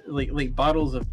like bottles of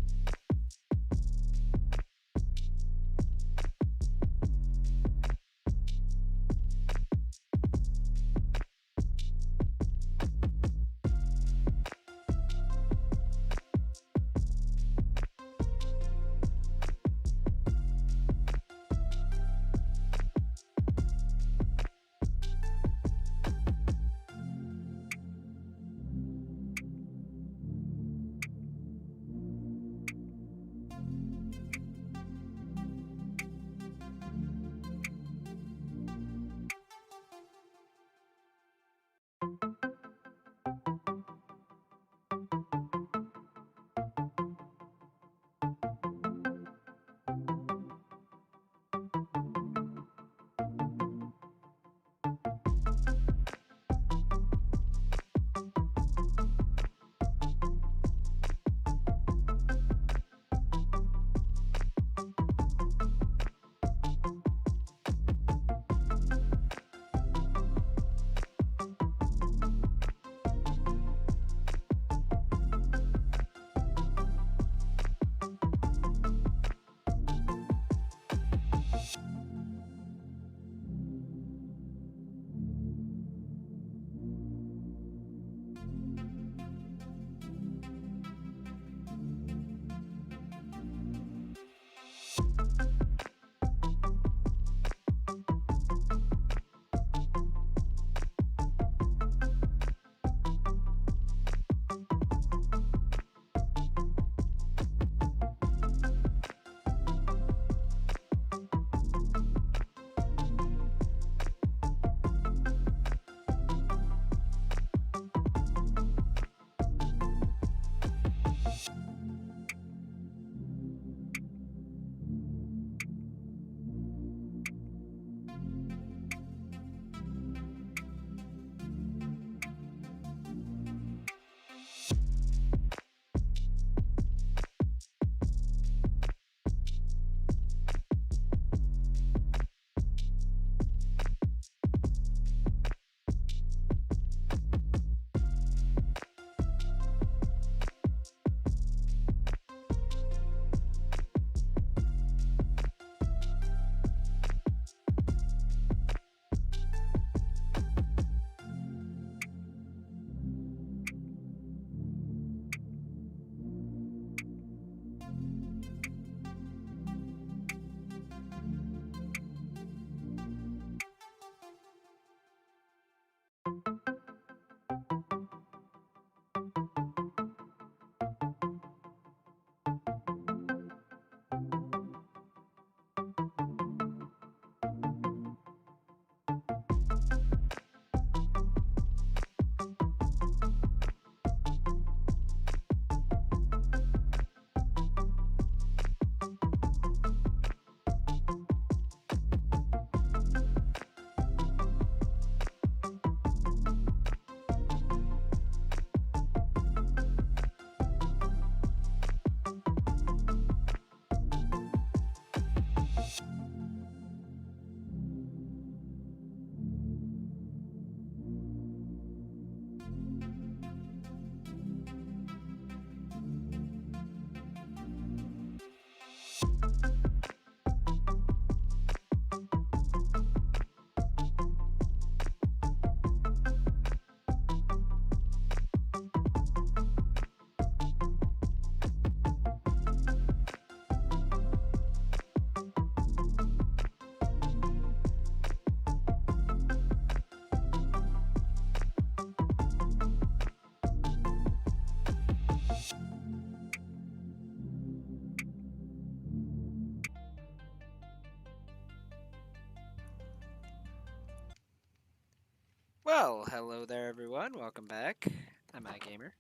Well, hello there, everyone. Welcome back. I'm iGamer.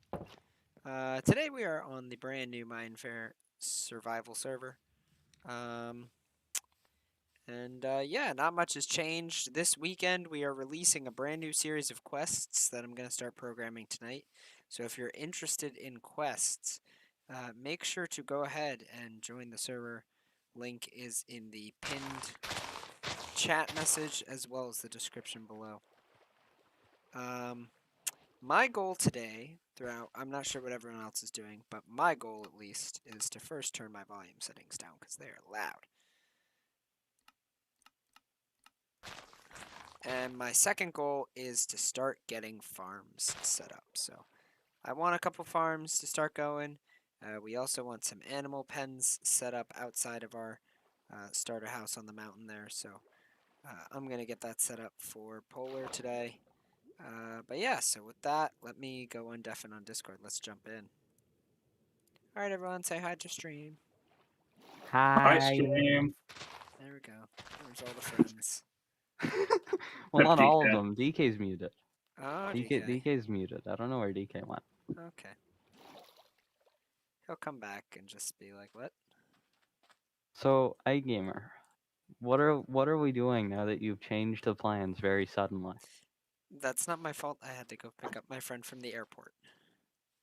Today we are on the brand new Mindfair survival server. Um, yeah, not much has changed. This weekend we are releasing a brand new series of quests that I'm going to start programming tonight. So if you're interested in quests, make sure to go ahead and join the server. Link is in the pinned chat message as well as the description below. My goal today, I'm not sure what everyone else is doing, but my goal at least is to first turn my volume settings down because they are loud. And my second goal is to start getting farms set up. So I want a couple farms to start going. We also want some animal pens set up outside of our starter house on the mountain there. So I'm going to get that set up for Polar today. But yeah, so with that, let me go undeafen on Discord. Let's jump in. All right, everyone, say hi to stream. Hi, Hi. stream. There we go. There's all the friends. Well, not all of DK. them. DK's muted. Oh, DK. DK's muted. I don't know where DK went. Okay. He'll come back and just be like, what? So, iGamer, what are we doing now that you've changed the plans very suddenly? That's not my fault. I had to go pick up my friend from the airport.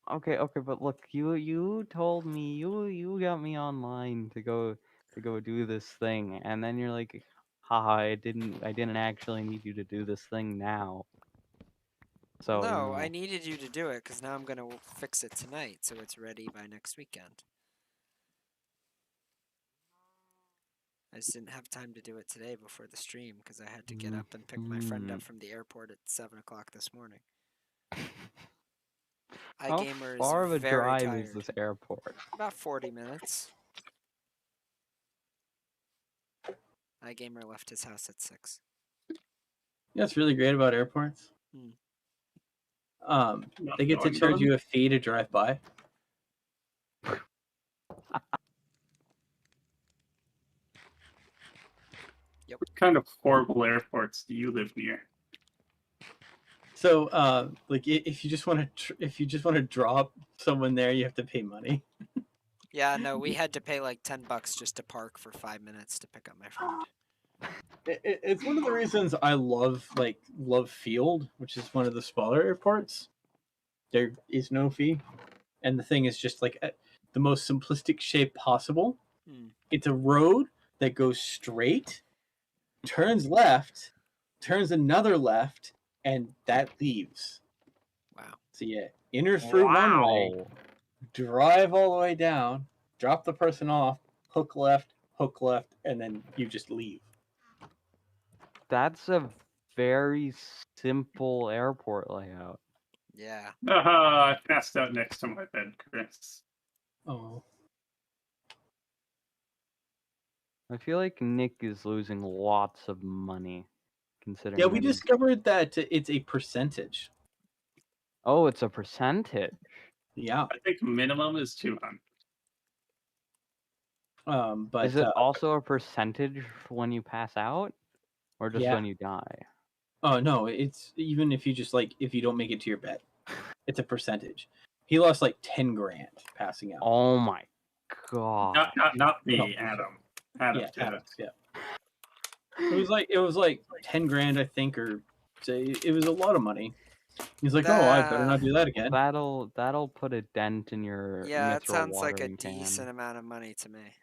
Okay, but look, you told me you got me online to go do this thing, and then you're like, haha, I didn't actually need you to do this thing now. So, you No, I know. needed you to do it because now I'm going to fix it tonight so it's ready by next weekend. I just didn't have time to do it today before the stream because I had to get up and pick my friend up from the airport at 7 o'clock this morning. How iGamer far is of a very drive tired. is this airport? About 40 minutes. iGamer left his house at 6. You know what's really great about airports? Hmm. They get to charge you a fee to drive by. Yep. What kind of horrible airports do you live near? So, like, if you just want to drop someone there, you have to pay money. Yeah, no, we had to pay like $10 just to park for 5 minutes to pick up my friend. It's one of the reasons I love Field, which is one of the smaller airports. There is no fee, and the thing is just like the most simplistic shape possible. It's a road that goes straight, turns left, turns another left, and that leaves. Wow. So yeah, enter through one way, drive all the way down, drop the person off, hook left, and then you just leave. That's a very simple airport layout. Yeah. I passed out next to my bed, Chris. Oh. I feel like Nick is losing lots of money, considering. Yeah, we discovered that it's a percentage. Oh, it's a percentage. Yeah. I think minimum is 200. But is it also a percentage when you pass out, or just yeah. when you die? Oh no, it's even if you just if you don't make it to your bed, it's a percentage. He lost like 10 grand passing out. Oh my god! Not me, Adam. Adam. Yeah. It was like 10 grand, I think, or say it was a lot of money. He's like, oh, I better not do that again. That'll put a dent in your. Yeah, it sounds like a can. decent amount of money to me.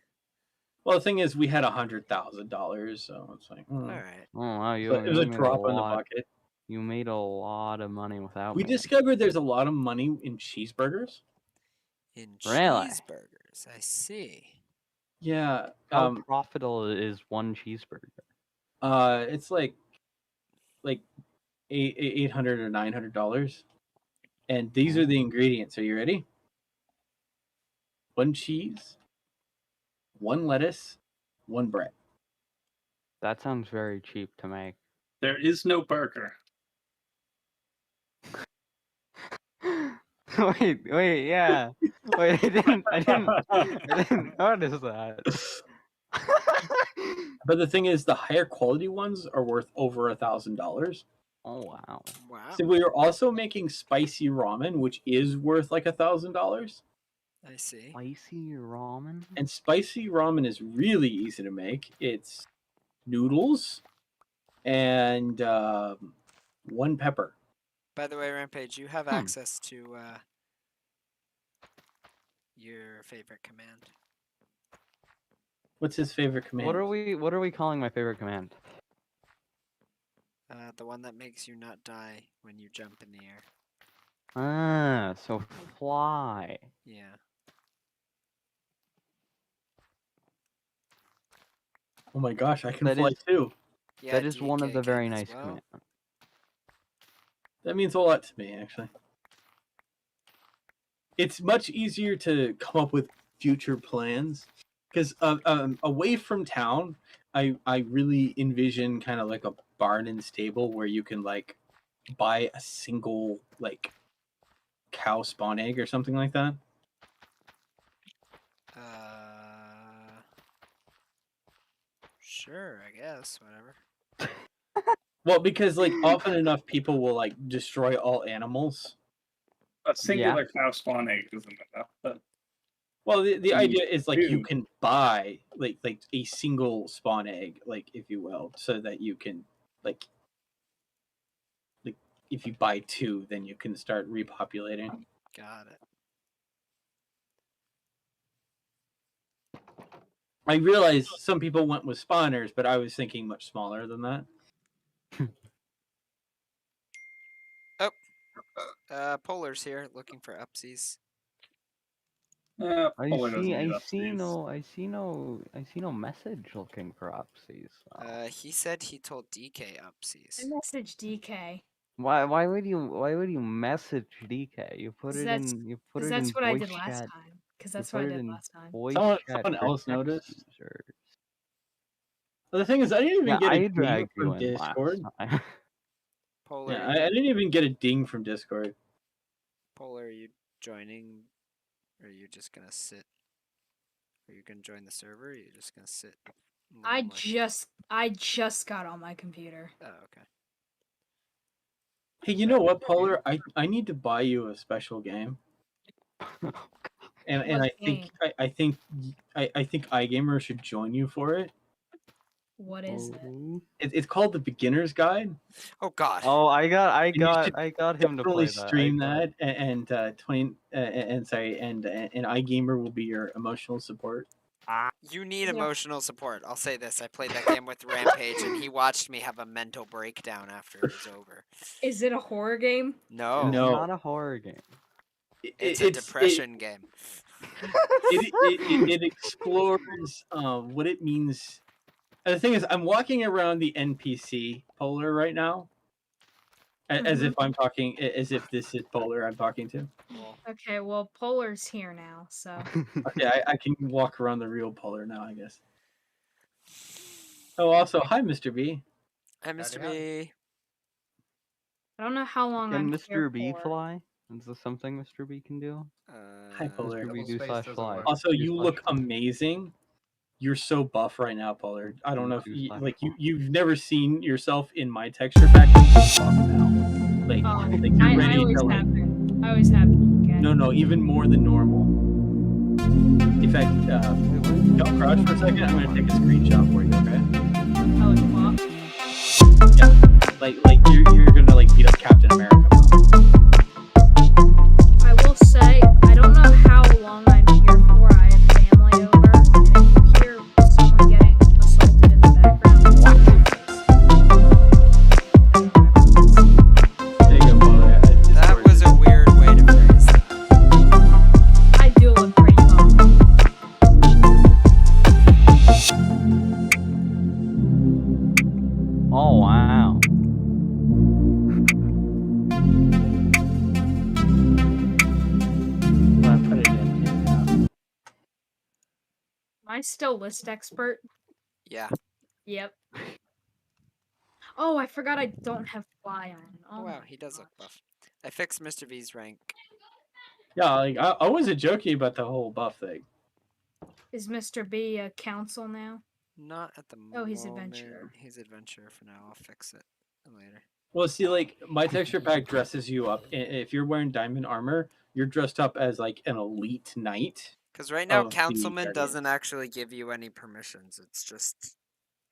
Well, the thing is, we had $100,000, so it's like, all right. Oh wow, it was a drop in the bucket. You made a lot of money without. We discovered there's a lot of money in cheeseburgers. In Really? cheeseburgers, I see. Yeah. How profitable is one cheeseburger? It's like $800 or $900, and these are the ingredients. Are you ready? 1 cheese, 1 lettuce, 1 bread. That sounds very cheap to make. There is no burger. wait, yeah. Wait, I didn't notice that. But the thing is, the higher quality ones are worth over $1,000. Oh wow. So we are also making spicy ramen, which is worth like $1,000. I see. Spicy ramen? And spicy ramen is really easy to make. It's noodles and 1 pepper. By the way, Rampage, you have access to your favorite command. What's his favorite command? What are we calling my favorite command? The one that makes you not die when you jump in the air. Ah, so fly. Yeah. Oh my gosh, I can That fly is- too. Yeah, that is one of DK the can very as nice well. commands. That means a lot to me, actually. It's much easier to come up with future plans because away from town, I really envision kind of like a barn and stable where you can like buy a single like cow spawn egg or something like that. Sure, I guess. Whatever. Well, because like often enough people will like destroy all animals. A singular cow spawn egg isn't enough, but Well, the idea is like you Dude. can buy like a single spawn egg, like if you will, so that you can like if you buy two, then you can start repopulating. Got it. I realize some people went with spawners, but I was thinking much smaller than that. Polar's here looking for upsies. I Polar doesn't see. need I see upsies. no. I see no. I see no message looking for upsies. He said he told DK upsies. I message DK. Why? Why would you? Why would you message DK? You put 'Cause it that's- in. You put Because it in that's what I voice did last chat. time. Because You that's what I put it did in last time. voice Someone chat else for text noticed. users. Well, the thing is, I didn't even Yeah, get I a ding dragged you from in Discord. last time. Polar, Yeah, I didn't even get a ding from Discord. Polar, are you joining? Or are you just gonna sit? Are you gonna join the server? Or are you just gonna sit? I lonely? just got on my computer. Oh, okay. Hey, you know what, Polar? I need to buy you a special game. And What I think game? I think iGamer should join you for it. What is it? Oh. It's called the Beginner's Guide. Oh God. Oh, I you should got him to Definitely play that. stream that, and 20 and sorry, and iGamer will be your emotional support. You need Yeah. emotional support. I'll say this. I played that game with Rampage, and he watched me have a mental breakdown after it was over. Is it a horror game? No, It's No. not a horror game. it's a depression game. It explores what it means. And the thing is, I'm walking around the NPC Polar right now, as if I'm talking, as if this is Polar I'm talking to. Well, Okay, well, Polar's here now, so. Okay, I can walk around the real Polar now, I guess. Oh, also, hi, Mr. B. hi, Mr. B. I don't know how long Can I'm here Mr. B for. fly? Is this something Mr. B can do? Hi, Polar. Mr. B Double do space slash doesn't fly. work. Also, Do you slash look fly. amazing. You're so buff right now, Polar. I don't know if Do you, slash like fly. you've never seen yourself in my texture pack. You're buff now. Like you're I ready always to like. have been. I always have been. Okay. No, even more than normal. In fact, Wait, what? don't crouch for a second. I'm gonna take a screenshot for you, okay? Oh, it's buff. Yeah. Like you're gonna like beat up Captain America. I will say, I don't know how long I'm here for. I have family over, and if you hear someone getting assaulted in the background, There you go, Polar. That was a weird way to phrase that. I do look pretty buff. Oh wow. That's what it is. Am I still list expert? Yeah. Yep. Oh, I forgot I don't have fly on. Oh, Oh wow, my he does look gosh. buff. I fixed Mr. V's rank. Yeah, like I wasn't joking about the whole buff thing. Is Mr. B a council now? Not at the moment. Oh, he's adventurer. He's adventurer for now. I'll fix it later. Well, see, like my texture pack dresses you up. If you're wearing diamond armor, you're dressed up as like an elite knight. Because right now, of the Councilman Guardians. doesn't actually give you any permissions. It's just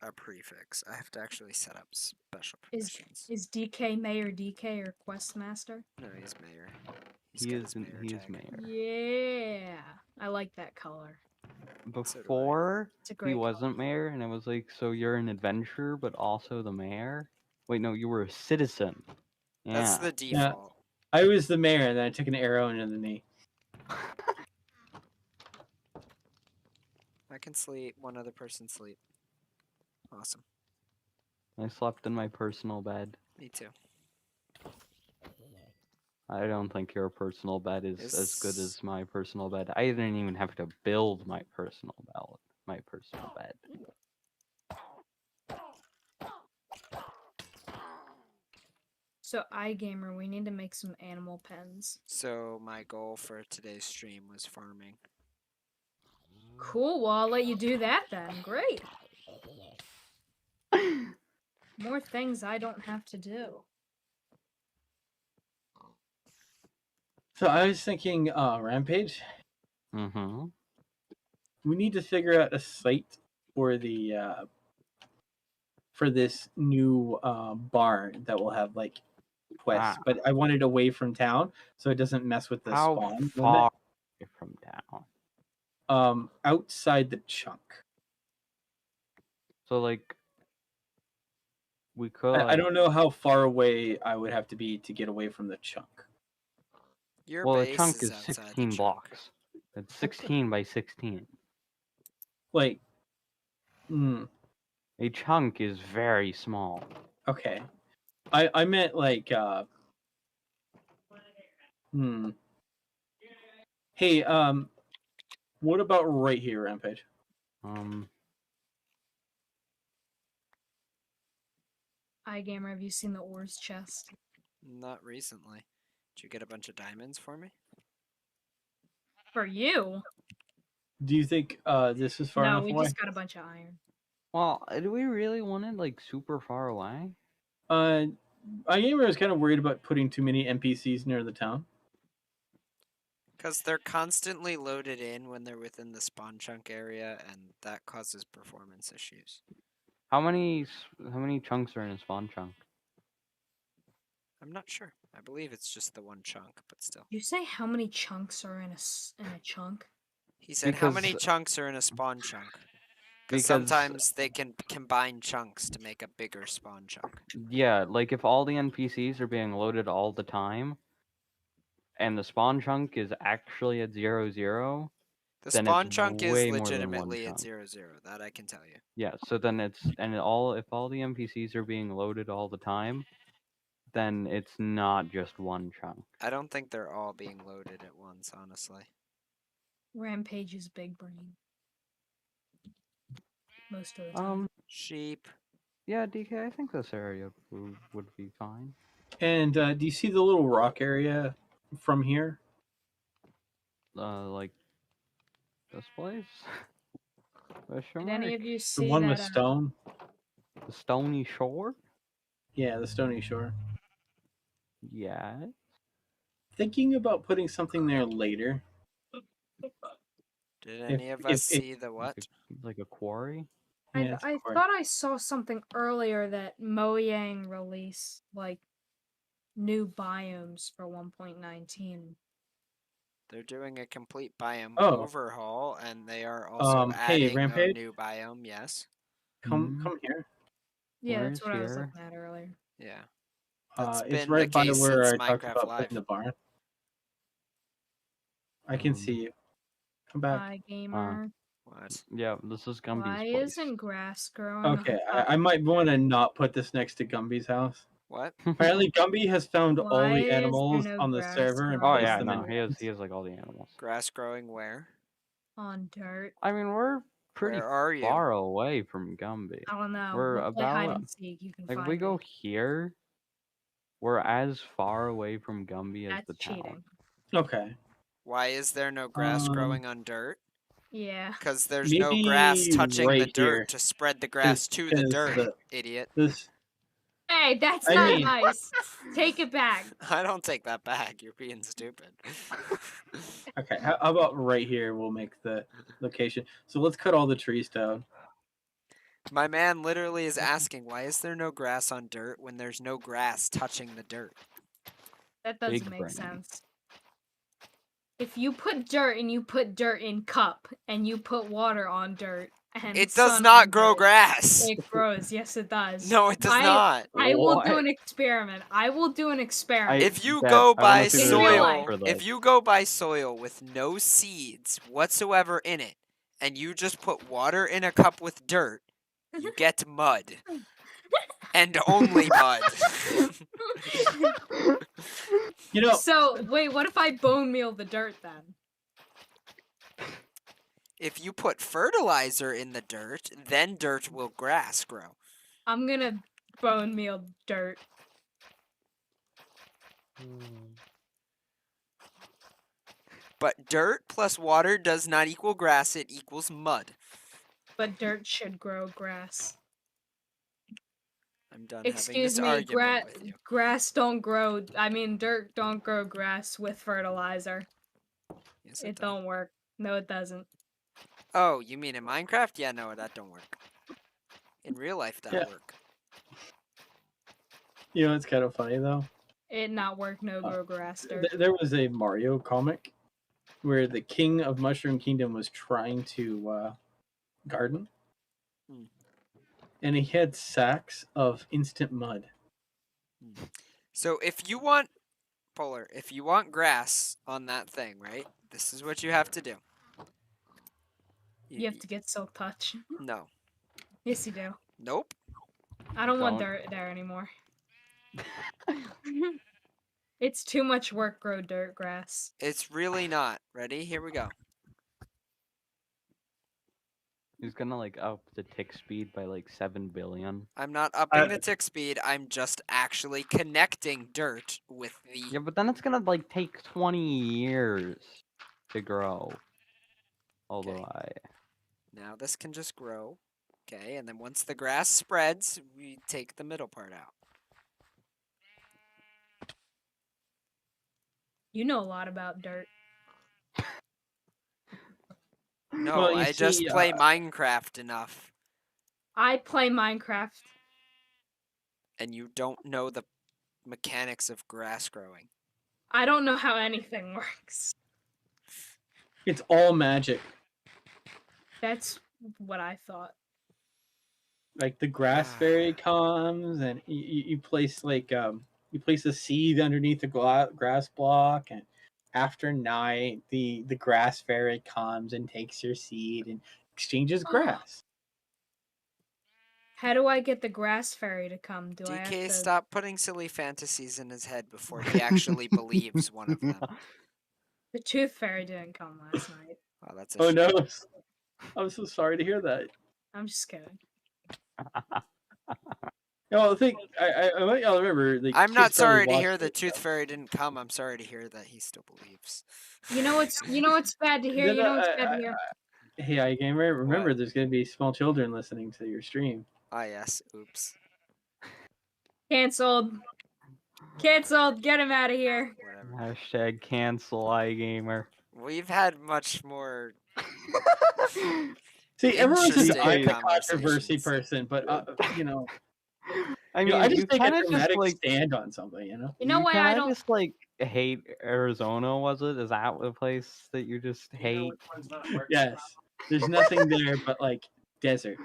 a prefix. I have to actually set up special permissions. Is DK Mayor DK or Quest Master? No, he's mayor. He got is his mayor he is tag. mayor. Yeah, I like that color. So do I. Before It's a he great wasn't mayor, and it was like, so you're an adventurer, but also the mayor. Wait, no, you were a citizen. Yeah. That's the default. I was the mayor, and then I took an arrow into the knee. I can sleep. One other person sleep. Awesome. I slept in my personal bed. Me too. I don't think your personal bed is as good Is- as my personal bed. I didn't even have to build my personal bed. So, iGamer, we need to make some animal pens. So my goal for today's stream was farming. Cool, well, I'll let you do that then. Great. More things I don't have to do. So I was thinking, Rampage. Mm-hmm. We need to figure out a site for the for this new barn that will have like quests. Ah. But I want it away from town so it doesn't mess with the How spawn far limit. away from town? Outside the chunk. So like, we could. I don't know how far away I would have to be to get away from the chunk. Your Well, the base chunk is is outside 16 the chunk. blocks. It's 16 by 16. Like, A chunk is very small. okay. I meant like Hey, what about right here, Rampage? iGamer, have you seen the ores chest? Not recently. Did you get a bunch of diamonds for me? For you? Do you think this is far No, enough we away? just got a bunch of iron. Well, do we really want it like super far away? I was kind of worried about putting too many NPCs near the town. Because they're constantly loaded in when they're within the spawn chunk area, and that causes performance issues. How many chunks are in a spawn chunk? I'm not sure. I believe it's just the one chunk, but still. You say how many chunks are in a chunk? He said, how many Because- chunks are in a spawn chunk? Because- Because sometimes they can combine chunks to make a bigger spawn chunk. Yeah, like if all the NPCs are being loaded all the time, and the spawn chunk is actually at 0, The then spawn it's chunk is way more than one legitimately at chunk. 0, 0. That I can tell you. Yeah, so then if all the NPCs are being loaded all the time, then it's not just one chunk. I don't think they're all being loaded at once, honestly. Rampage's big brain. Most of the time. Sheep. Yeah, DK, I think this area would be fine. And do you see the little rock area from here? Like this place? Did any of you The see one that? with stone? The Stony Shore? Yeah, the stony shore. Yeah. Thinking about putting something there later. Did any of us see the what? Like a quarry? Yeah, it's I a quarry. thought I saw something earlier that Mojang released like new biomes for 1.19. They're doing a complete biome Oh. overhaul, and they are also Hey, adding a Rampage? new biome. Yes. Come here. Yeah, Where that's is what I was here? looking at earlier. Yeah. That's It's been right the by case where I since talked Minecraft about Live. putting the barn. I can see you. Come back. iGamer. What? Yeah, this is Gumby's Why place. isn't grass growing? Okay, on I might want to not put this next to Gumby's house. What? Apparently, Gumby has found all Why is the there animals no on the grass server and Oh growing placed yeah, them no, in. he has like all the animals. Grass growing where? on dirt? I mean, we're pretty Where are you? far away from Gumby. I don't know. We're We'll play hide about and seek. You can like if find we go me. here, we're as far away from Gumby as That's the cheating. town. Okay. Why is there no grass growing on dirt? Yeah. Because there's no grass Maybe touching the right dirt here. to spread the grass to the 'cause dirt, idiot. This. Hey, that's I not mean- nice. Take it back. I don't take that back. You're being stupid. Okay, how about right here? We'll make the location. So let's cut all the trees down. My man literally is asking, why is there no grass on dirt when there's no grass touching the dirt? That doesn't Big make brain. sense. If you put dirt and you put dirt in cup and you put water on dirt, And It does son not on grow dirt. grass. It grows. Yes, it does. No, it does not. I will do What? an experiment. I will do an experiment. If you Dad, go I wanna by see In the real soil, life. for if this. you go by soil with no seeds whatsoever in it, and you just put water in a cup with dirt, you get mud. And only mud. You know, So, wait, what if I bone meal the dirt then? If you put fertilizer in the dirt, then dirt will grass grow. I'm gonna bone meal dirt. But dirt plus water does not equal grass, it equals mud. But dirt should grow grass. I'm done having Excuse this me, argument with you. grass don't grow. I mean, dirt don't grow grass with fertilizer. Yes, It does. don't work. No, it doesn't. Oh, you mean in Minecraft? Yeah, no, that don't work. In real life, that Yeah. work. you know, it's kind of funny though. It not work. No grow grass dirt. There was a Mario comic where the king of Mushroom Kingdom was trying to garden, Hmm. and he had sacks of instant mud. So if you want, Polar, if you want grass on that thing, right? This is what you have to do. You have to get silk touch. No. Yes, you do. Nope. I don't want Don't. dirt there anymore. It's too much work. Grow dirt grass. It's really not. Ready? Here we go. He's gonna like up the tick speed by like 7 billion. I'm not upping the tick speed. I'm just actually connecting dirt with the... Yeah, but then it's gonna like take 20 years to grow. Although Now this can just grow. Okay, and then once the grass spreads, we take the middle part out. You know a lot about dirt. No, Well, you I just see, play Minecraft enough, I play Minecraft. and you don't know the mechanics of grass growing. I don't know how anything works. It's all magic. That's what I thought. Like the grass fairy comes, and you place you place a seed underneath the grass block, and after night, the grass fairy comes and takes your seed and exchanges grass. How do I get the grass fairy to come? Do I have DK, to... stop putting silly fantasies in his head before he actually believes one of them. The tooth fairy didn't come last night. Oh, that's a Oh shame. no! I'm so sorry to hear that. I'm just kidding. No, I think I want y'all to remember. The I'm not kids started sorry to hear watching the it, tooth fairy didn't come. I'm sorry to hear that he still believes. You know what's bad to hear. No, You know no, what's bad to hear. Hey, iGamer, remember What? there's going to be small children listening to your stream. Ah, yes. Oops. Cancelled. Cancelled. Get him out of here. Whatever. hashtag cancel iGamer. We've had much more. See, everyone says Interesting I'm a controversy conversations. person, but you know, I you mean, know, I you just take a kind of just dramatic like stand on something. You know, You know why I kinda don't? just like hate Arizona. Was it? Is that the place that you just hate? yes, there's nothing there but like desert.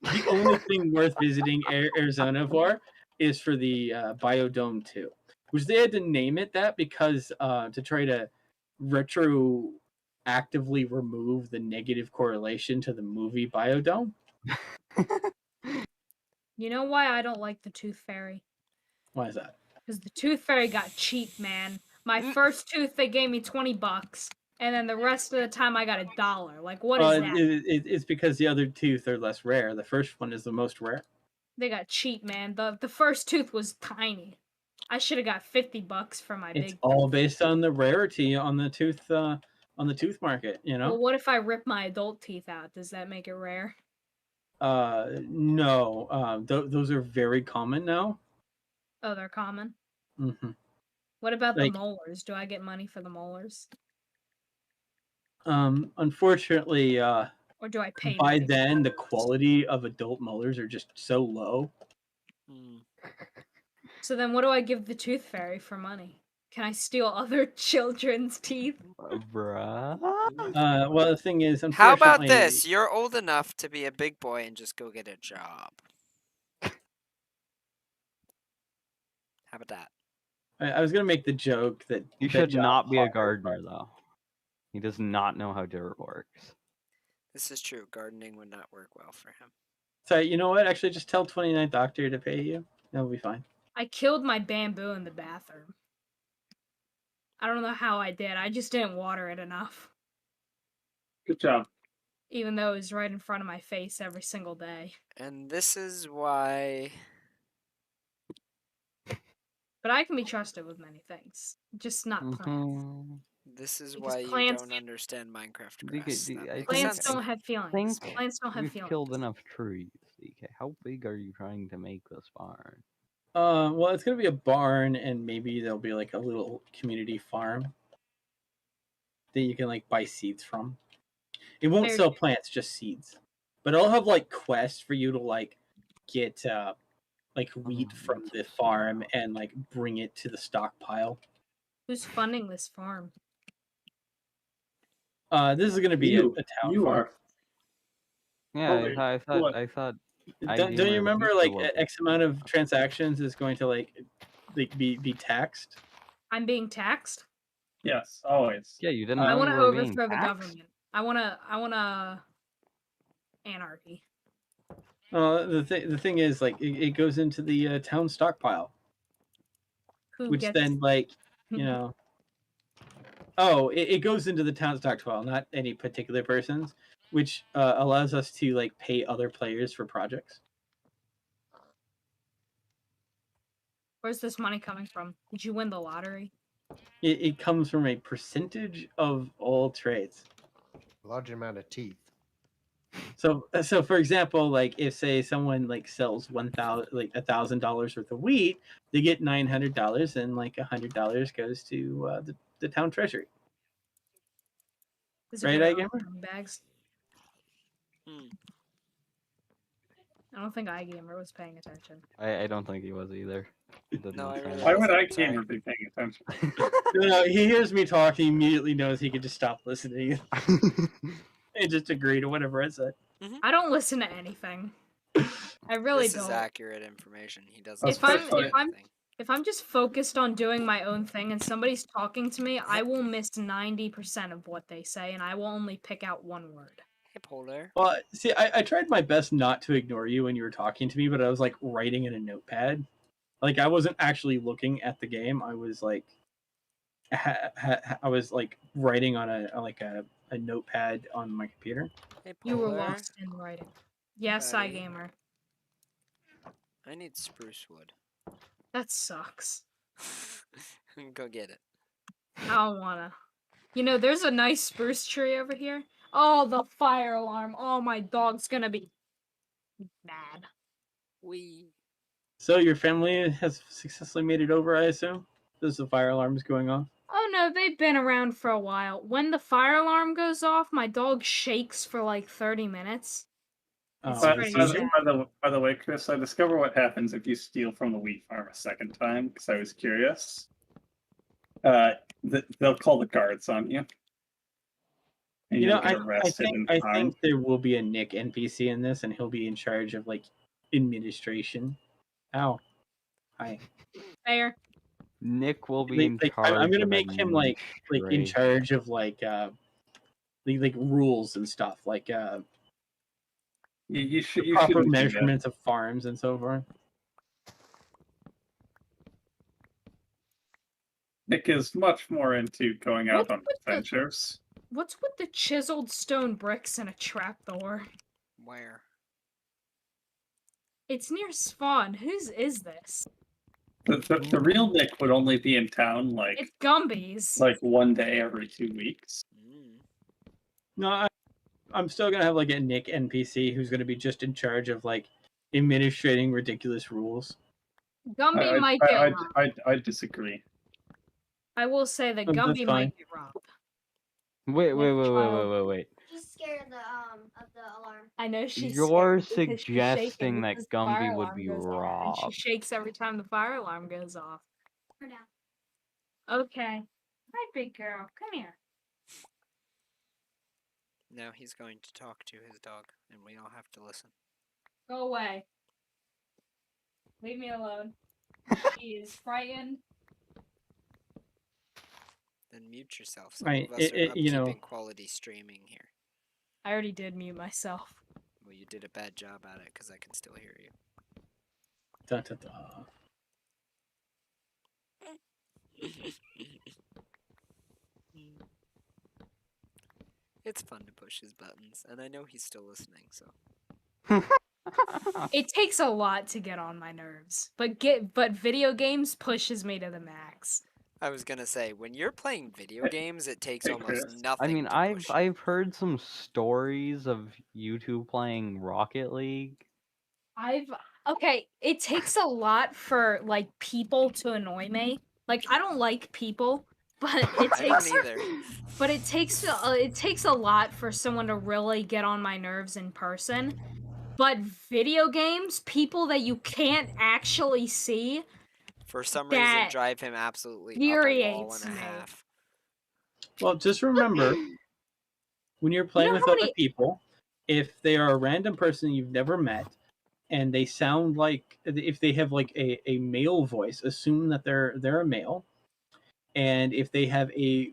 The only thing worth visiting Arizona for is for the Biodome 2, which they had to name it that because to try to retroactively remove the negative correlation to the movie Biodome. You know why I don't like the tooth fairy? Why is that? Because the tooth fairy got cheap, man. My Mm. first tooth, they gave me $20, and then the rest of the time I got $1. Like, what is that? It's because the other tooth are less rare. The first one is the most rare. They got cheap, man. The first tooth was tiny. I should have got $50 for my It's big. all based on the rarity on the tooth market. You know. Well, what if I rip my adult teeth out? Does that make it rare? No. Those are very common now. Oh, they're common. Mm-hmm. What about Like- the molars? Do I get money for the molars, Unfortunately, or do I pay? by money? then the quality of adult molars are just so low. Mm. So then, what do I give the tooth fairy for money? Can I steal other children's teeth? Bruh. Well, the thing is, How about unfortunately, this? You're old enough to be a big boy and just go get a job. How about that? I was gonna make the joke that You that should job not be a hard, gardener, though. He does not know how dirt works. This is true. Gardening would not work well for him. So you know what? Actually, just tell 29th Doctor to pay you. That'll be fine. I killed my bamboo in the bathroom. I don't know how I did. I just didn't water it enough. Good job. Even though it was right in front of my face every single day. And this is why. But I can be trusted with many things. Just not plants. Mhm. This is Because why you plants- don't understand Minecraft DK, grass. That I makes Plants sense. don't have feelings. Think Plants don't have You've feelings. killed enough trees, DK. How big are you trying to make this farm? Well, it's gonna be a barn, and maybe there'll be like a little community farm that you can like buy seeds from. It won't There- sell plants, just seeds. But I'll have like quests for you to like get like wheat from that's the so farm smart. and like bring it to the stockpile. Who's funding this farm? This is gonna be You, a town you farm. are. Yeah, wait, what? I thought. Don't you remember used to like live X amount of transactions is going to like be taxed? I'm being taxed? Yes, always. Yeah, you didn't I know want you to were being overthrow the taxed? government. I wanna anarchy. The thing is like it goes into the town stockpile, Who which gets then like you know. Oh, it goes into the town stockpile, not any particular person's, which allows us to like pay other players for projects. Where's this money coming from? Did you win the lottery? It comes from a percentage of all trades. Large amount of teeth. So for example, like if say someone like sells $1,000 worth of wheat, they get $900, and like $100 goes to the town treasury. Is Right, it iGamer? bags? Hmm. I don't think iGamer was paying attention. I don't think he was either. It didn't No, I sound really Why like would wasn't. I Sorry. gamer be paying attention? No, he hears me talk, he immediately knows he can just stop listening and just agree to whatever I said. I don't listen to anything. I really This don't. is accurate information. He doesn't. If listen I'm- to if I'm- anything. If I'm just focused on doing my own thing and somebody's talking to me, I will miss 90% of what they say and I will only pick out one word. Hey, Polar. Well, see, I tried my best not to ignore you when you were talking to me, but I was like writing in a notepad. Like I wasn't actually looking at the game. I was like, I was like writing on a notepad on my computer. Hey, You were Polar. lost in writing. Yes, Buddy. iGamer. I need spruce wood. That sucks. Go get it. I don't wanna. You know, there's a nice spruce tree over here. Oh, the fire alarm. Oh, my dog's gonna be mad. We. So your family has successfully made it over, I assume. There's the fire alarms going off. Oh no, they've been around for a while. When the fire alarm goes off, my dog shakes for like 30 minutes. It's By, pretty by sad. by the way, Chris, I discovered what happens if you steal from the wheat farm a second time because I was curious. They'll call the guards on you. And You know, you'll get I arrested think and I fined. think there will be a Nick NPC in this, and he'll be in charge of like administration. Ow, hi. Fair. Nick will be in Like, charge. I'm gonna of make him like in administration. charge of like rules and stuff, like You should proper do that. measurements of farms and so forth. Nick is much more into going out on What's with the- adventures. What's with the chiseled stone bricks and a trapdoor? Where? It's near spawn. Whose is this? The real Nick would only be in town It's Gumby's. like one day every 2 weeks. Mm. No, I'm still gonna have like a Nick NPC who's gonna be just in charge of like administrating ridiculous rules. Gumby might get robbed. I disagree. I will say that That's Gumby fine. might get robbed. Wait. She's scared of the alarm. I know she's You're scared because she's shaking suggesting that because the Gumby fire would alarm be goes off, and robbed. she shakes every time the fire alarm goes off. For now. Okay. Hi, big girl. Come here. Now he's going to talk to his dog, and we all have to listen. Go away. Leave me alone. She is frightened. Then mute yourself. Some Right, of us are you know- upkeeping quality streaming here. I already did mute myself. Well, you did a bad job at it because I can still hear you. Dun, dun, dun. It's fun to push his buttons, and I know he's still listening, so. It takes a lot to get on my nerves, but video games pushes me to the max. I was gonna say, when you're playing video games, it takes Hey, almost Chris. nothing. I mean, to push you. I've heard some stories of you two playing Rocket League. Okay, it takes a lot for like people to annoy me. Like I don't like people, but it I don't takes either. but it takes a lot for someone to really get on my nerves in person. But video games, people that you can't actually see, For some reason, that drive him absolutely up a wall infuriates and a me. half. Well, just remember, when you're playing know with how other many- people, if they are a random person you've never met, and they sound like, if they have like a male voice, assume that they're a male, and if they have a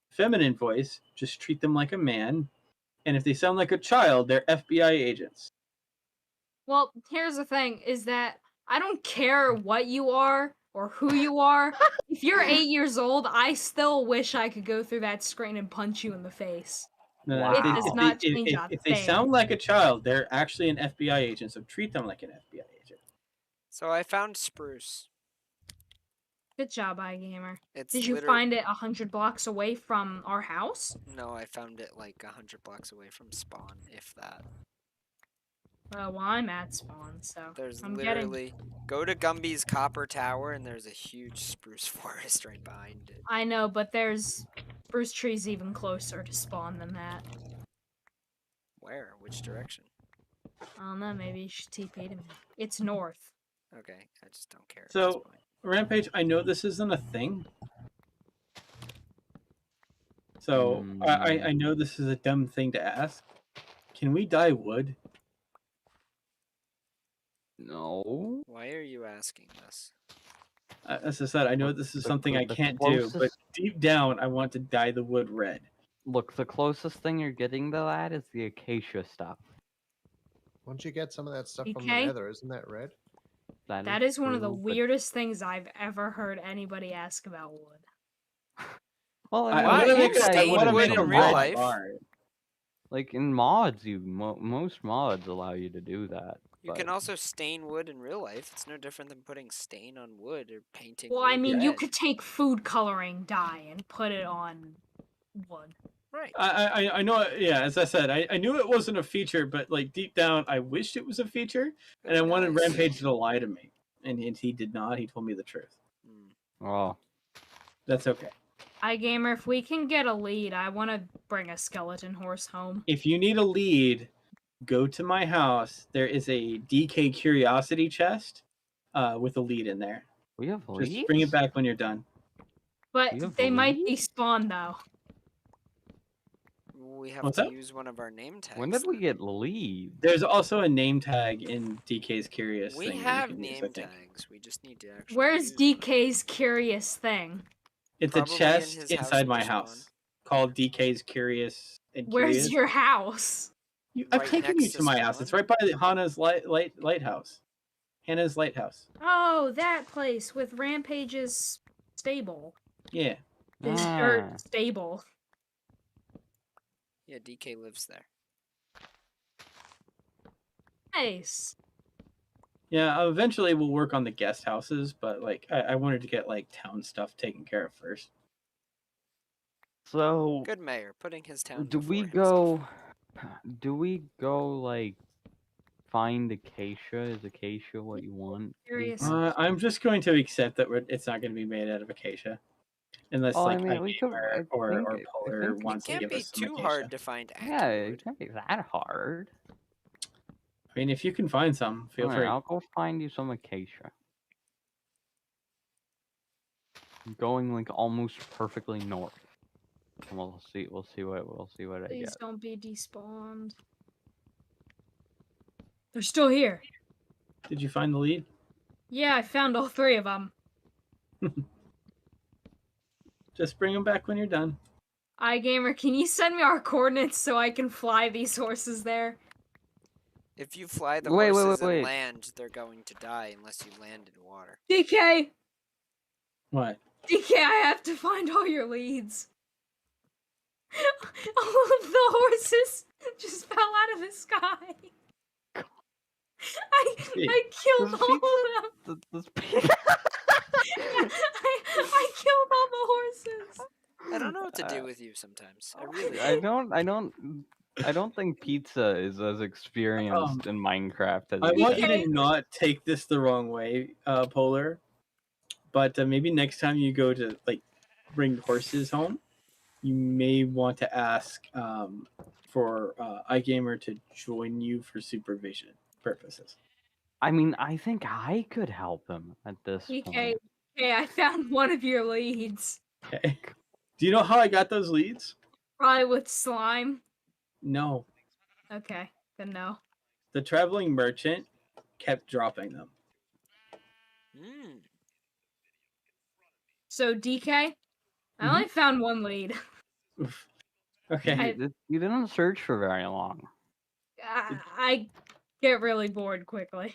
feminine voice, just treat them like a man, and if they sound like a child, they're FBI agents. Well, here's the thing: is that I don't care what you are or who you are. If you're 8 years old, I still wish I could go through that screen and punch you in the face. No, It does not change a if they thing. sound like a child, they're actually an FBI agent, so treat them like an FBI agent. So I found Spruce. Good job, iGamer. It's Did you find it 100 blocks away from our house? No, I found it like 100 blocks away from spawn, if that. Well, I'm at spawn, so There's I'm getting. literally go to Gumby's copper tower, and there's a huge spruce forest right behind it. I know, but there's spruce trees even closer to spawn than that. Where? Which direction? I don't know. Maybe you should TP to me. It's north. Okay, I just don't care. At So- this point. Rampage, I know this isn't a thing. So I know this is a dumb thing to ask. Can we dye wood? No. Why are you asking this? As I said, I know this is The- something I the can't do, but closest- deep down, I want to dye the wood red. Look, the closest thing you're getting to that is the acacia stuff. Once you get some of that stuff from the Okay. nether, isn't that red? That is one of the true, but- weirdest things I've ever heard anybody ask about wood. Well, I mean, Why? wanna You make a- I stain wanna wood make a in real red life? bar. like in mods, most mods allow you to do that. You can but- also stain wood in real life. It's no different than putting stain on wood or painting. Well, wood I mean, you red. could take food coloring dye and put it on wood. Right. I know. Yeah, as I said, I knew it wasn't a feature, but like deep down, I wished it was a feature, and I wanted Nice. Rampage to lie to me, and he did not. He told me the truth. Mm. Oh, That's okay. iGamer, if we can get a lead, I want to bring a skeleton horse home. If you need a lead, go to my house. There is a DK Curiosity chest with a lead in there. we have Just leads? bring it back when you're done. But You have they might be leads? spawned, though. We have What's to that? use one of our name tags. When did we then. get leads? There's also a name tag in DK's Curious We thing. that you have can use, I name think. tags. We just need to actually. Where's use one. DK's curious thing? It's Probably a in chest his house inside in my your house called DK's Curious and Where's Curious. your house? I've Right taken next you to to my house. It's spawn? right by the Hannah's lighthouse. Hannah's lighthouse. Oh, that place with Rampage's stable. Yeah. His Ah. dirt stable. Yeah, DK lives there. Nice. Yeah, eventually we'll work on the guest houses, but like I wanted to get like town stuff taken care of first. So, Good mayor, putting his town. do before we himself. go like find acacia? Is acacia what you want? Curious. I'm just going to accept that it's not going to be made out of acacia, unless Well, I like mean, we could- iGamer I or think- I Polar think- wants It to can't give be us some too acacia. hard to find Yeah, it active wood. can't be that hard. I mean, if you can find some, feel Alright, free. I'll go find you some acacia. going like almost perfectly north. And we'll see what I Please get. don't be despawned. They're still here. Did you find the lead? Yeah, I found all 3 of them. Just bring them back when you're done. iGamer, can you send me our coordinates so I can fly these horses there? If you fly the Wait, horses wait. and land, they're going to die unless you land in water. DK! What? DK, I have to find all your leads. All of the horses just fell out of the sky. I killed This all of pizza- them. This I killed all the horses. I don't know what to do with you sometimes. I really I don't. I don't think Pizza is as experienced in Minecraft as I you want you think. to not take this the wrong way, Polar. But maybe next time you go to like bring horses home, you may want to ask for iGamer to join you for supervision purposes. I mean, I think I could help him at this DK, point. okay, I found one of your leads. Okay. Do you know how I got those leads? Probably with slime. No. Okay, then no. The traveling merchant kept dropping them. Mm. So DK, I only found one lead. Oof. Okay. You didn't search for very long. I get really bored quickly.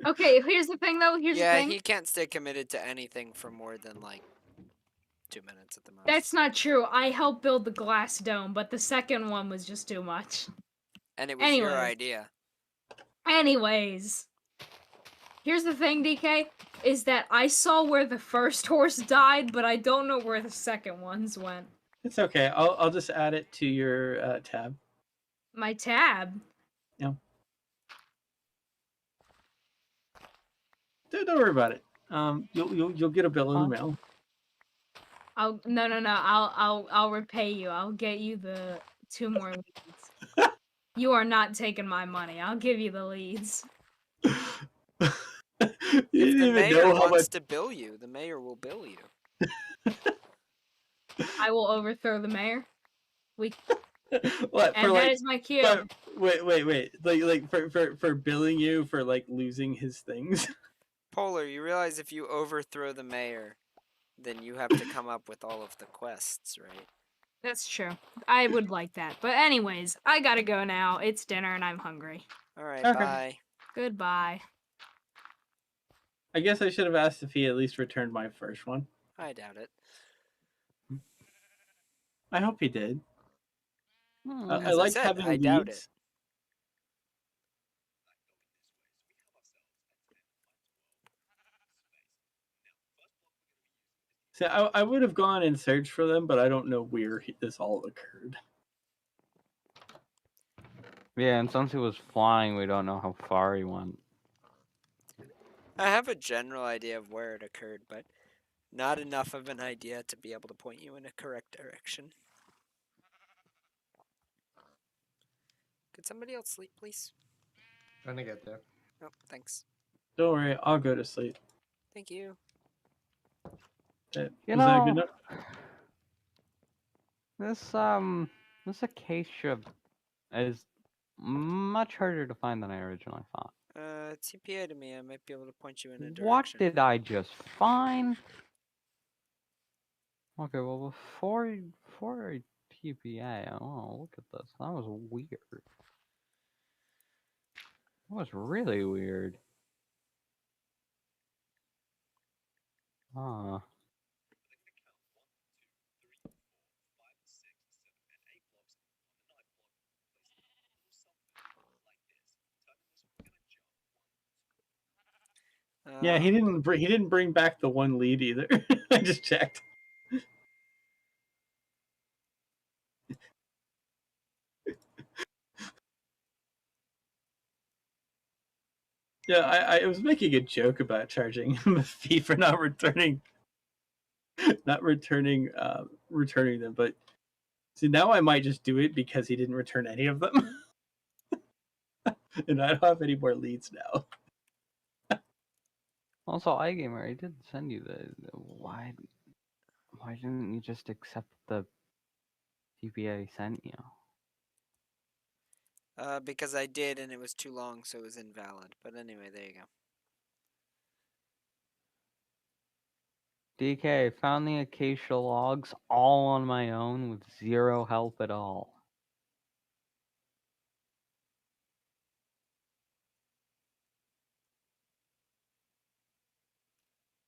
Okay, here's the thing though. Here's the Yeah, thing. he can't stay committed to anything for more than like 2 minutes at the most. That's not true. I helped build the glass dome, but the second one was just too much. And it was your Anyways. idea. Anyways, here's the thing, DK, is that I saw where the first horse died, but I don't know where the second ones went. It's okay. I'll just add it to your tab. My tab. Don't worry about it. You'll get a bill in the mail. I'll repay you. I'll get you the 2 more leads. You are not taking my money. I'll give you the leads. You If didn't the even mayor know how much. wants to bill you, the mayor will bill you. I will overthrow the mayor. What for And that like? is my cue. But wait. Like for billing you for like losing his things. Polar, you realize if you overthrow the mayor, then you have to come up with all of the quests, right? That's true. I would like that. But anyways, I gotta go now. It's dinner and I'm hungry. Alright, Okay. bye. Goodbye. I guess I should have asked if he at least returned my first one. I doubt it. I hope he did. I As I like said, having I doubt leads. it. So I would have gone and searched for them, but I don't know where this all occurred. Yeah, and since he was flying, we don't know how far he went. I have a general idea of where it occurred, but not enough of an idea to be able to point you in a correct direction. Could somebody else sleep, please? Trying to get there. Oh, thanks. Don't worry, I'll go to sleep. Thank you. Is You that good know, enough? this acacia is much harder to find than I originally thought. TPA to me, I might be able to point you in a direction. What did I just find? Okay, well before I TPA, oh look at this. That was weird. That was really weird. Huh. Yeah, he didn't bring back the one lead either. I just checked. Yeah, I was making a joke about charging him a fee for not returning them, but see now I might just do it because he didn't return any of them. And I don't have any more leads now. Also, iGamer, I did send you why didn't you just accept the TPA I sent you? Because I did, and it was too long, so it was invalid. But anyway, there you go. DK, I found the acacia logs all on my own with zero help at all.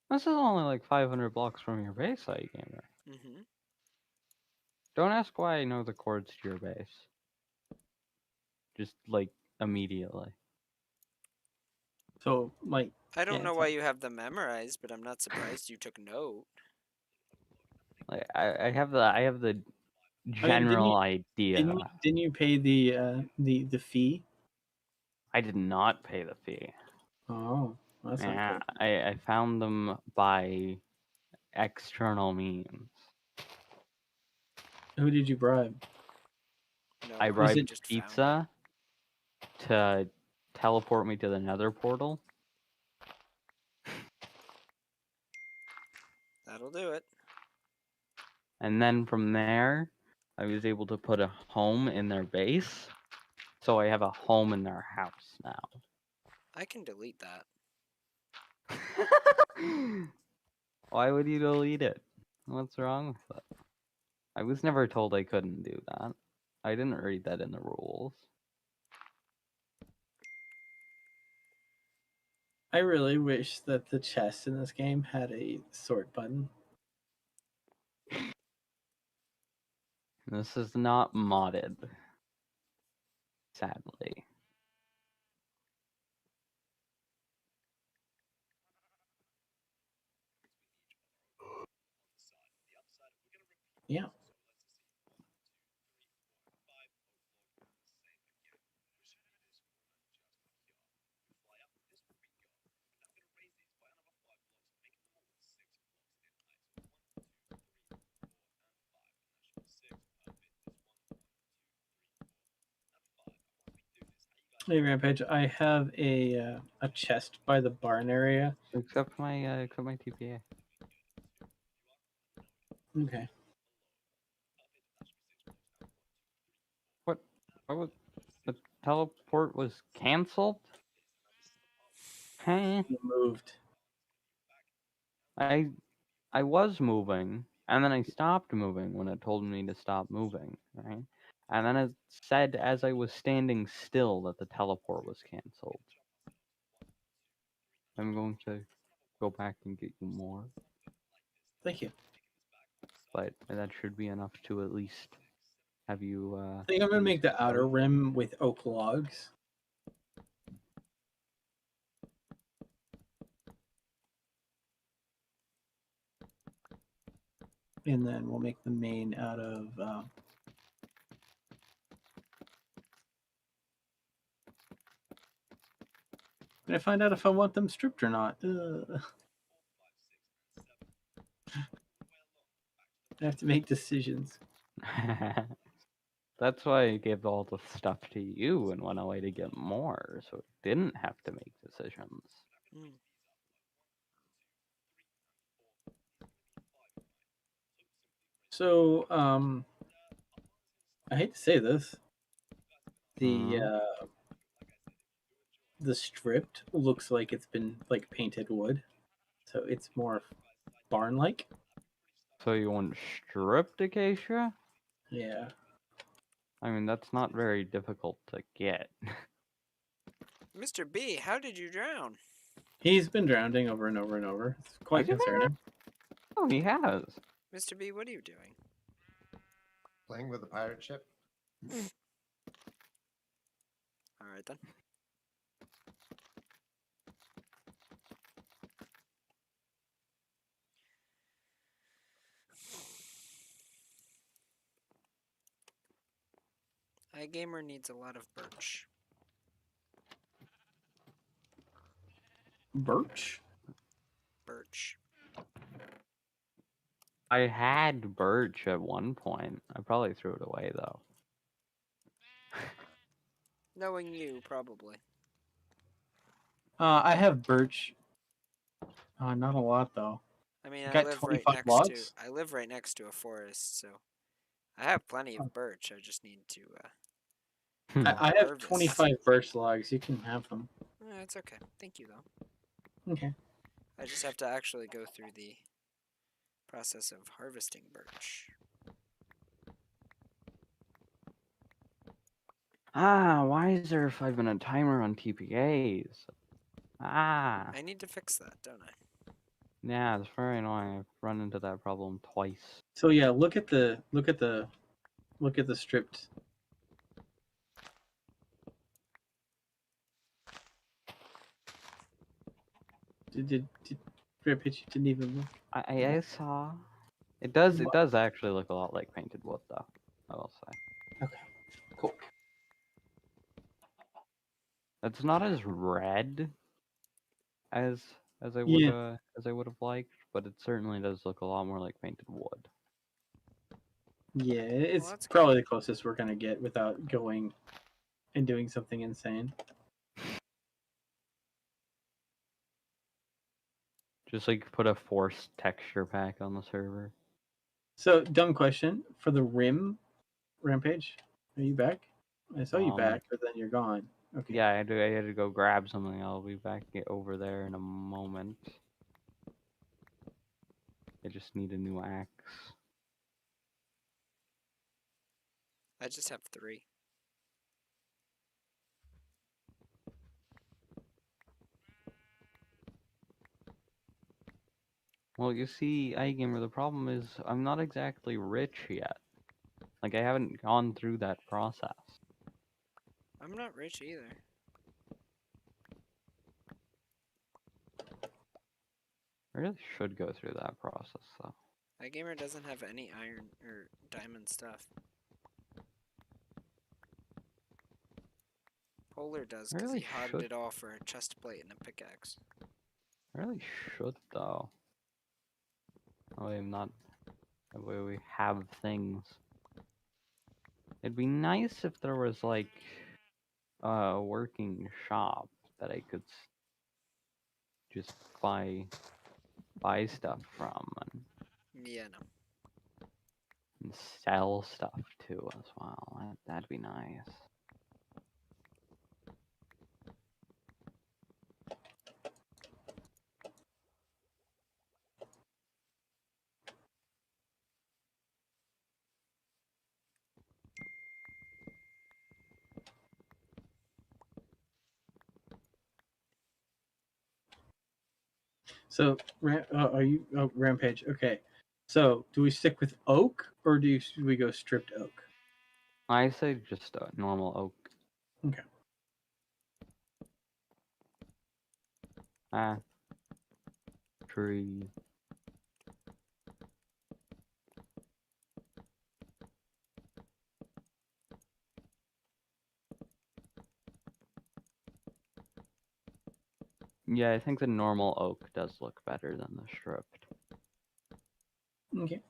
This is only like 500 blocks from your base, iGamer. Mm-hmm. Don't ask why I know the coords to your base. Just, like, immediately. So, like, I don't yeah, know it's why like- you have them memorized, but I'm not surprised you took note. Like, I have the general idea. didn't you pay the fee? I did not pay the fee. Oh, that's not Yeah, good. I found them by external means. Who did you bribe? No, I I bribed just found it. Pizza to teleport me to the Nether portal. That'll do it. And then from there, I was able to put a home in their base. So I have a home in their house now. I can delete that. Why would you delete it? What's wrong with it? I was never told I couldn't do that. I didn't read that in the rules. I really wish that the chest in this game had a sort button. This is not modded. Sadly. Yeah. Hey Rampage, I have a chest by the barn area. Except my TPA. Okay. What was the teleport was cancelled? Huh? You moved. I was moving, and then I stopped moving when it told me to stop moving, right? And then it said as I was standing still that the teleport was cancelled. I'm going to go back and get you more, Thank you. but that should be enough to at least have you. I think I'm gonna make the outer rim with oak logs. And then we'll make the main out of and I find out if I want them stripped or not. I have to make decisions. That's why I gave all the stuff to you and went away to get more, so it didn't have to make decisions. Mm. So, I hate to say this. The stripped looks like it's been like painted wood, so it's more barn-like. So you want stripped acacia? Yeah. I mean, that's not very difficult to get. Mr. B, how did you drown? He's been drowning over and over and over. It's quite Has he been concerning. Oh, he has. Mr. B, what are you doing? Playing with the pirate ship. All right then. iGamer needs a lot of birch. Birch? Birch. I had birch at one point. I probably threw it away though. Knowing you, probably. I have birch Not a lot though. I mean, You I got live right 25 next logs? I live right next to a forest, so I have plenty Oh. of birch. I just need to I have harvest. 25 birch logs. You can have them. It's okay. Thank you though. Okay. I just have to actually go through the process of harvesting birch. Why is there a 5-minute timer on TPAs? I need to fix that, don't I? Yeah, it's very annoying. I've run into that problem twice. So yeah, look at the stripped. Did Rampage, you didn't even look? I saw. It does actually look a lot like painted wood, though. I will say. Okay. Cool. It's not as red as I would Yeah. as I would have liked, but it certainly does look a lot more like painted wood. Yeah, it's that's probably the closest we're gonna get without going and doing something insane. Just like put a forced texture pack on the server. So, dumb question for the rim, Rampage. Are you back? I saw you back, but then you're gone. Okay. Yeah, I had to go grab something. I'll be back over there in a moment. I just need a new axe. I just have 3. Well, you see, iGamer, the problem is I'm not exactly rich yet. Like, I haven't gone through that process. I'm not rich either. I really should go through that process, though. That gamer doesn't have any iron or diamond stuff. Polar does, I because really he hogged should. it all for a chest plate and a pickaxe. I really should, though. That way I'm not... That way we have things. It'd be nice if there was, like, a working shop that I could just buy stuff from Yeah, no. and sell stuff too as well. That'd be nice. So, are you Rampage? Okay. So, do we stick with oak or should we go stripped oak? I say just a normal oak. Okay. Tree. Yeah, I think the normal oak does look better than the stripped. Okay.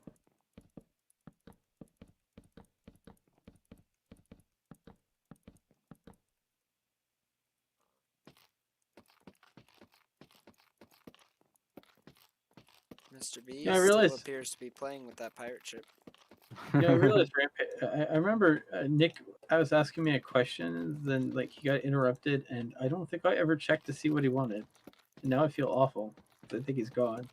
Mr. B Yeah, I still realized- appears to be playing with that pirate ship. Yeah, I realized Rampage. I remember Nick. I was asking me a question, then like he got interrupted, and I don't think I ever checked to see what he wanted. And now I feel awful. I think he's gone.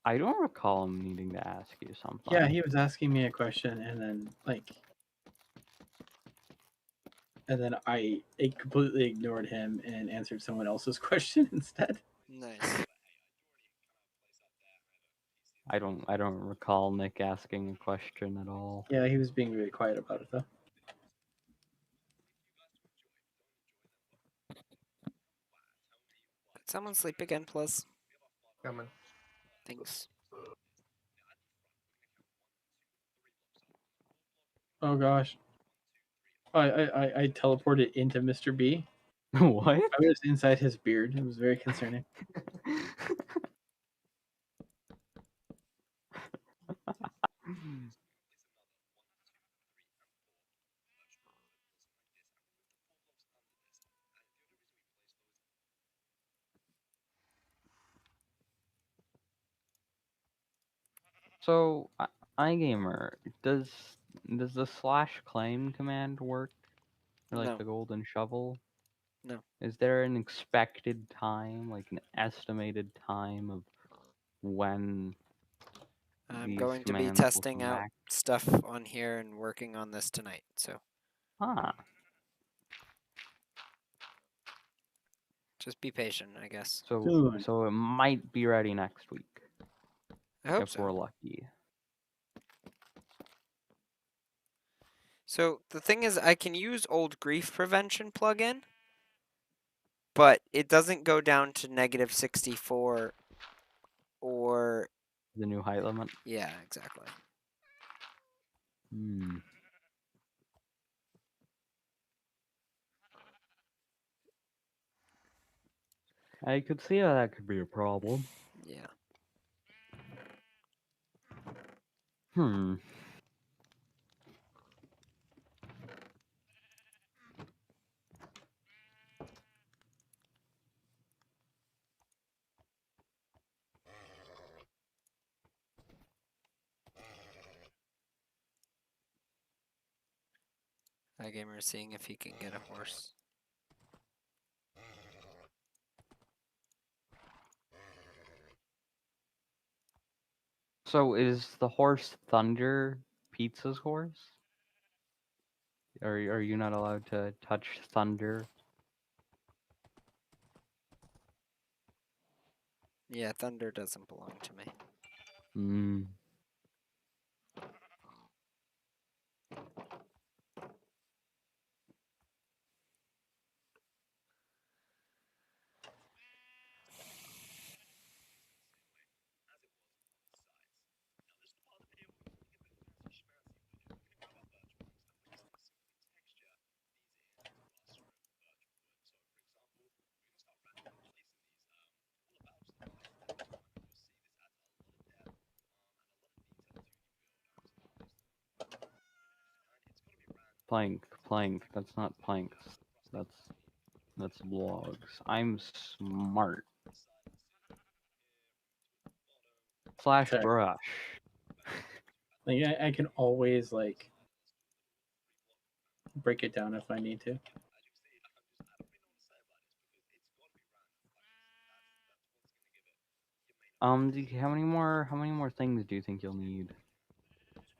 I don't recall him needing to ask you something. Yeah, he was asking me a question, and then I completely ignored him and answered someone else's question instead. Nice. I don't recall Nick asking a question at all. Yeah, he was being really quiet about it though. Could someone sleep again, plus? Coming. Thanks. Oh gosh. I teleported into Mr. B. What? I was inside his beard. It was very concerning. So, iGamer, does the /claim command work for like No. the golden shovel? No. Is there an expected time, like an estimated time of when I'm these going to be commands will testing come out back? stuff on here and working on this tonight. So Ah, just be patient, I guess. so Soon. so it might be ready next week I hope if so. we're lucky. So the thing is, I can use old grief prevention plugin, but it doesn't go down to -64 or The new height limit. yeah, exactly. Hmm. I could see how that could be a problem. Yeah. Hmm. iGamer is seeing if he can get a horse. So is the horse Thunder Pizza's horse? Are you not allowed to touch Thunder? Yeah, Thunder doesn't belong to me. Hmm. Plank. That's not planks. That's logs. I'm smart. Slash Okay. brush. Like I can always like break it down if I need to. How many more things do you think you'll need?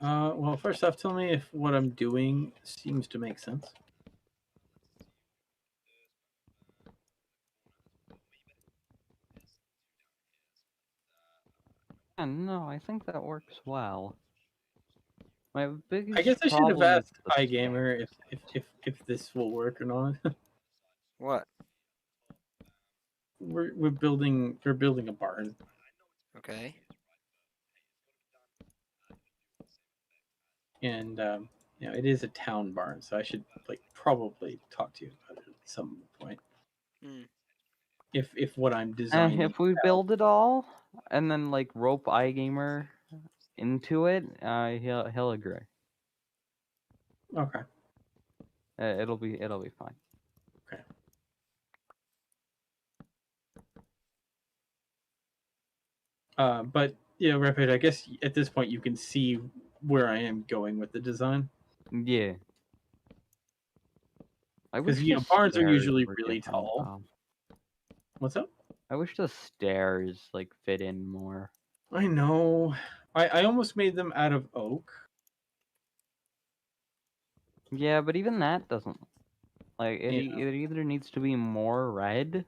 Well, first off, tell me if what I'm doing seems to make sense. Yeah, no, I think that works well. My I biggest guess I should have problem is asked the iGamer if this will work or not. What? we're building a barn. Okay. And it is a town barn, so I should like probably talk to you about it at some point. Hmm. If what I'm designing, if we build it all and then like rope iGamer into it, he'll agree. okay, It'll be fine. okay. But yeah, Rapid, I guess at this point you can see where I am going with the design. Yeah. I wish Because the barns are stairs usually were really different, tall. though. What's up? I wish the stairs like fit in more. I know. I almost made them out of oak. Yeah, but even that doesn't like it. Yeah. It either needs to be more red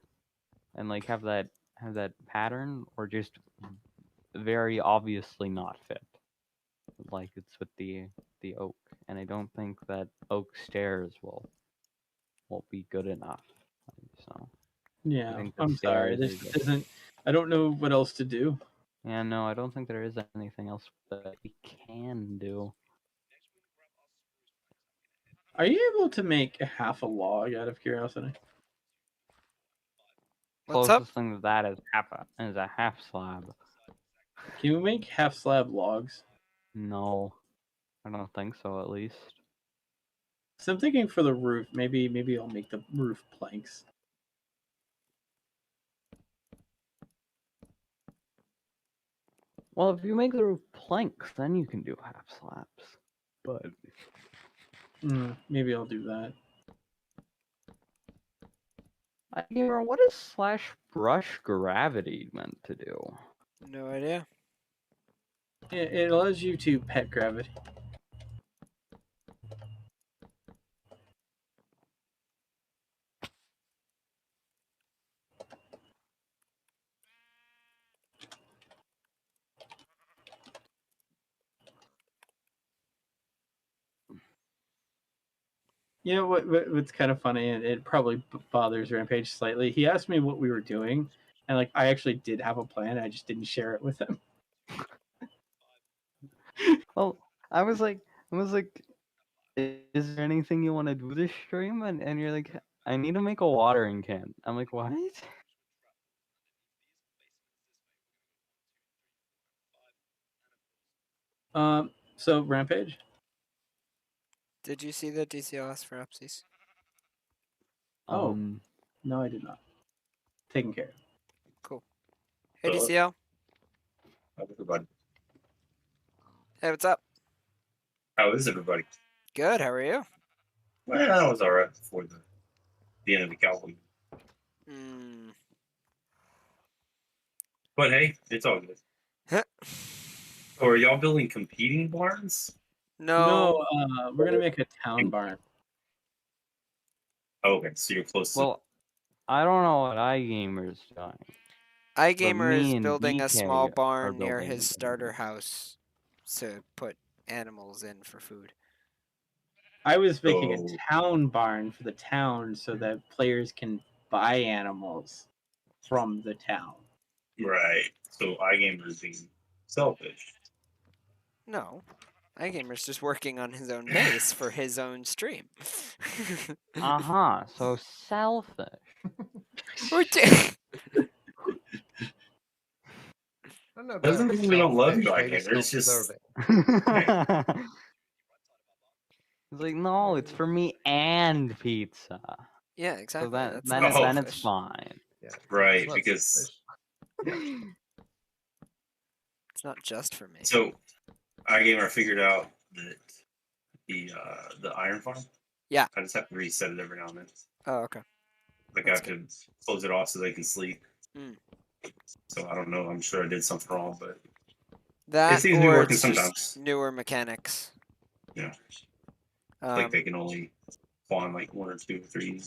and like have that pattern, or just very obviously not fit, like it's with the oak. And I don't think that oak stairs will be good enough. So I Yeah. think the I'm sorry. stairs This are just. isn't. I don't know what else to do. Yeah, no, I don't think there is anything else that we can do. Are you able to make a half a log out of curiosity? What's up? Closest thing to that is a half slab. Can you make half slab logs? No, I don't think so. At least. So I'm thinking for the roof, maybe I'll make the roof planks. Well, if you make the roof planks, then you can do half slabs. But Maybe I'll do that. Gamer, what is slash brush gravity meant to do? No idea. It allows you to pet gravity. You know what's kind of funny, and it probably bothers Rampage slightly. He asked me what we were doing, and like I actually did have a plan. I just didn't share it with him. Well, I was like, is there anything you want to do this stream? And you're like, I need to make a watering can. I'm like, what? So Rampage. Did you see the DCLS for Upsies? Oh. No, I did not. Taken care of. Cool. Hey, Well, DCL. How's everybody? Hey, what's up? How is everybody? Good. How are you? Well, I was all right before the end of the Cowboy. Mm. But hey, it's all good. So are y'all building competing barns? No. No, we're gonna make a town barn. Oh, okay, so you're close. Well, I don't know what iGamer's doing. iGamer me is and building a DK small are barn near building his the starter barn. house to put animals in for food. I was making So- a town barn for the town so that players can buy animals from the town. right. So iGamer is being selfish. No. iGamer's just working on his own base for his own stream. So selfish. We're t- I don't know about Doesn't mean we don't love you, selfish, maybe iGamer. It's just self-serving. It's like, no, it's for me and pizza. yeah, exactly. So that, That's then, not then it's selfish. fine. Yeah, right it's not because selfish. It's not just for me. so iGamer figured out that the iron farm. Yeah. I just have to reset it every now and then. Oh, okay. Like That's I have to close it off so they can sleep. Mm. So I don't know. I'm sure I did something wrong, but That it seems to be or working it's just sometimes. newer mechanics. Yeah. Um, Like they can only spawn like 1 or 2 or 3.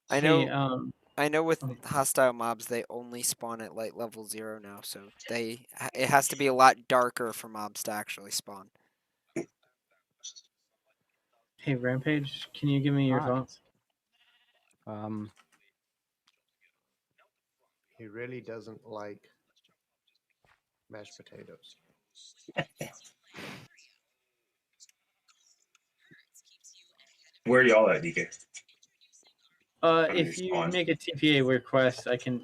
I know. Hey, I know with oh. hostile mobs they only spawn at light level 0 now, so it has to be a lot darker for mobs to actually spawn. Hey, Rampage, can you give me your Hi. thoughts? He really doesn't like mashed potatoes. Where are y'all at, DK? If you Spawn. make a TPA request, I can.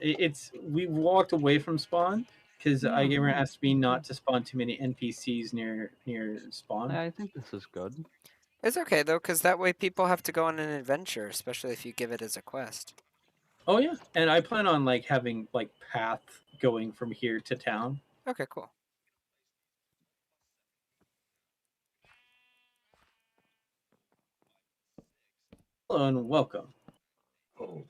We walked away from spawn because iGamer asked me not to spawn too many NPCs near spawn. I think this is good. It's okay though, because that way people have to go on an adventure, especially if you give it as a quest. Oh yeah, and I plan on like having like path going from here to town. Okay, cool. Hello and welcome. Oh,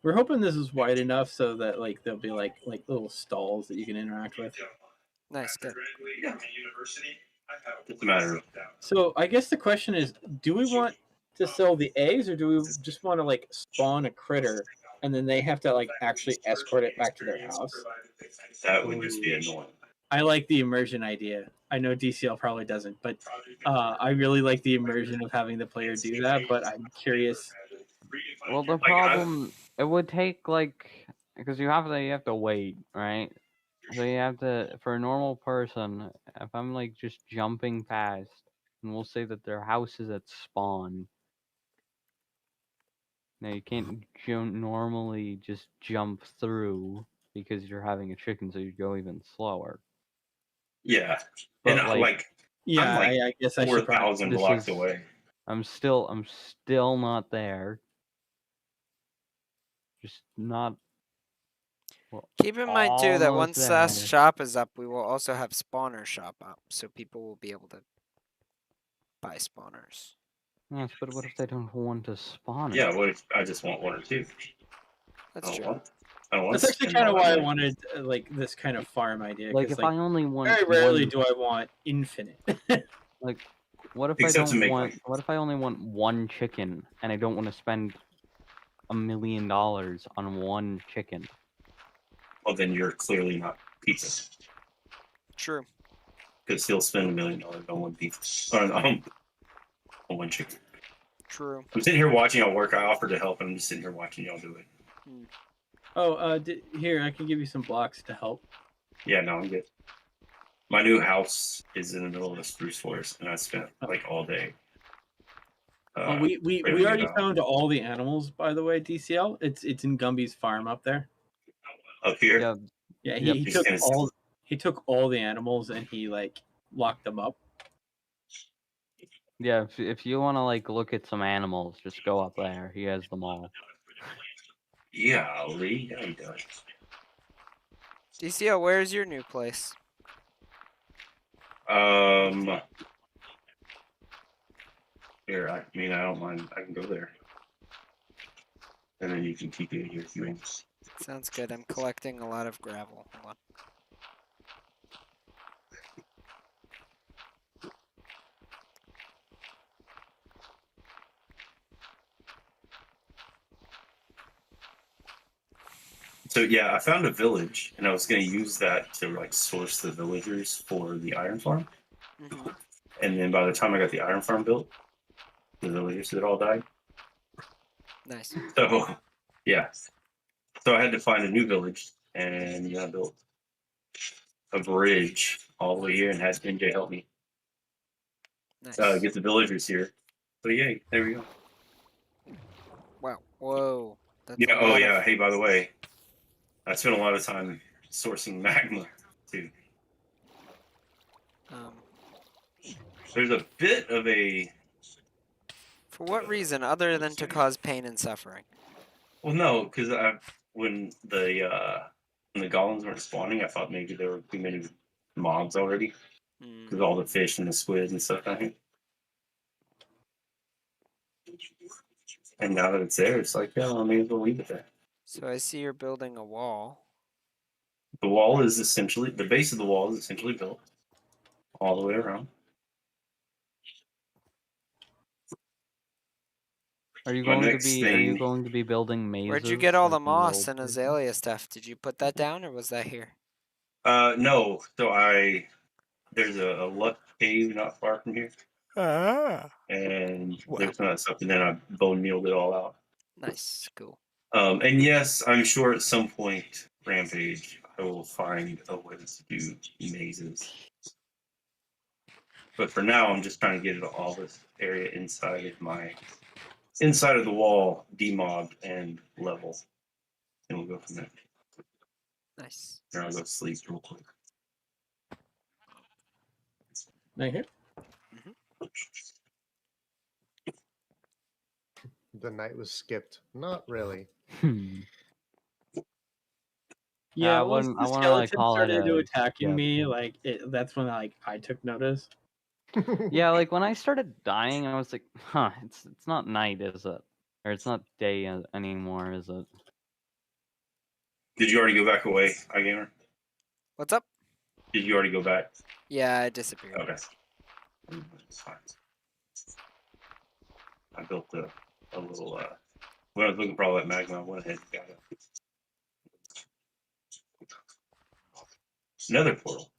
We're hoping this is wide enough so that like there'll be like little stalls that you can interact with. Nice, good. it's a matter of So I guess the question is, do we want to sell the eggs or do we just want to like spawn a critter and then they have to like actually escort it back to their house? that would just be annoying. I like the immersion idea. I know DCL probably doesn't, but I really like the immersion of having the player do that. But I'm curious. Well, the Like, problem, it would take because you have to wait, right? So you have to, for a normal person, if I'm like just jumping past, and we'll say that their house is at spawn. Now you can't normally just jump through because you're having a chicken, so you go even slower. Yeah, But and like, Yeah, like I guess I should probably. 4,000 This blocks is- away. I'm still not there. Just not Keep in mind too that Almost once Sass there. shop is up, we will also have spawner shop up, so people will be able to buy spawners. Yes, but what if they don't want to spawn it? Yeah, what if I just want one or two? That's I don't true. want. I don't want That's to actually spend kind of all that why I money. wanted like this kind of farm idea. Like, 'Cause, if I only want very rarely one, do I want infinite. like, what if Except I to don't make want? money. What if I only want one chicken and I don't want to spend $1 million on one chicken? Well, then you're clearly not pizza. True. Because he'll spend $1 million on one pizza. Or on one chicken. True. I'm sitting here watching y'all work. I offered to help, and I'm just sitting here watching y'all do it. Oh, here I can give you some blocks to help. Yeah, no, I'm good. My new house is in the middle of a spruce forest, and I spent like all day. We clearing it already out. found all the animals, by the way. DCL, it's in Gumby's farm up there. Up here. Yeah, Yeah, Yep. he He's took gonna- all the animals and he like locked them up. yeah. If you want to like look at some animals, just go up there. He has them all. Yeah, Lee. Yeah, he does. DCL, where's your new place? Here, I mean, I don't mind. I can go there, and then you can keep it here if you want. Sounds good. I'm collecting a lot of gravel. Hold on. So yeah, I found a village, and I was gonna use that to like source the villagers for the iron farm. Mhm. And then by the time I got the iron farm built, the villagers had all died. Nice. So yeah, so I had to find a new village, and I built a bridge all the way here, and had NJ help me Nice. get the villagers here. So yay, there we go. Wow. Whoa. That's Yeah. a Oh lot yeah. of- Hey, by the way, I spent a lot of time sourcing magma too. There's a bit of a For what reason other than to cause pain and suffering? well, no, because when the golems weren't spawning, I thought maybe there were too many mobs already Mm. because all the fish and the squid and stuff. I think. And now that it's there, it's like, yeah, I may as well leave it there. So I see you're building a wall. The wall is essentially the base of the wall is essentially built all the way around. Are you My going to next be? Are you thing- going to be building mazes? Where'd you get all like the in moss old and version? azalea stuff? Did you put that down or was that here? No. So there's a luck cave not far from here, and there's some of that stuff, and then I bone mealed it all out. Nice. Cool. And yes, I'm sure at some point, Rampage, I will find a way to do mazes. But for now, I'm just trying to get all this area inside of the wall demobbed and level, and we'll go from there. Nice. Here, I'll go sleep real quick. Right here. The night was skipped. Not really. Yeah, I once wouldn't- the I wanna, like, skeleton call it started a attacking skip. me, like that's when I took notice. Yeah, like when I started dying, I was like, huh, it's not night, is it? Or it's not day anymore, is it? Did you already go back away, iGamer? What's up? Did you already go back? Yeah, I disappeared. Okay. It's fine. I built a little when I was looking for all that magma, I went ahead and got it. Another portal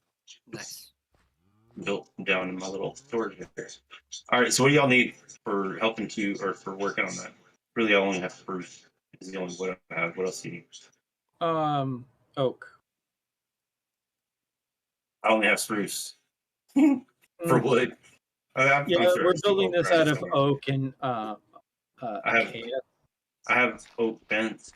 Nice. built down in my little storage area. All right, so what do y'all need for helping to or for working on that? Really, I only have spruce. Is the only wood I have. What else do you need? Oak. I only have spruce for wood. I'm Yeah, sure we're there's some building oak this around out of somewhere. oak and acacia. I have oak bents.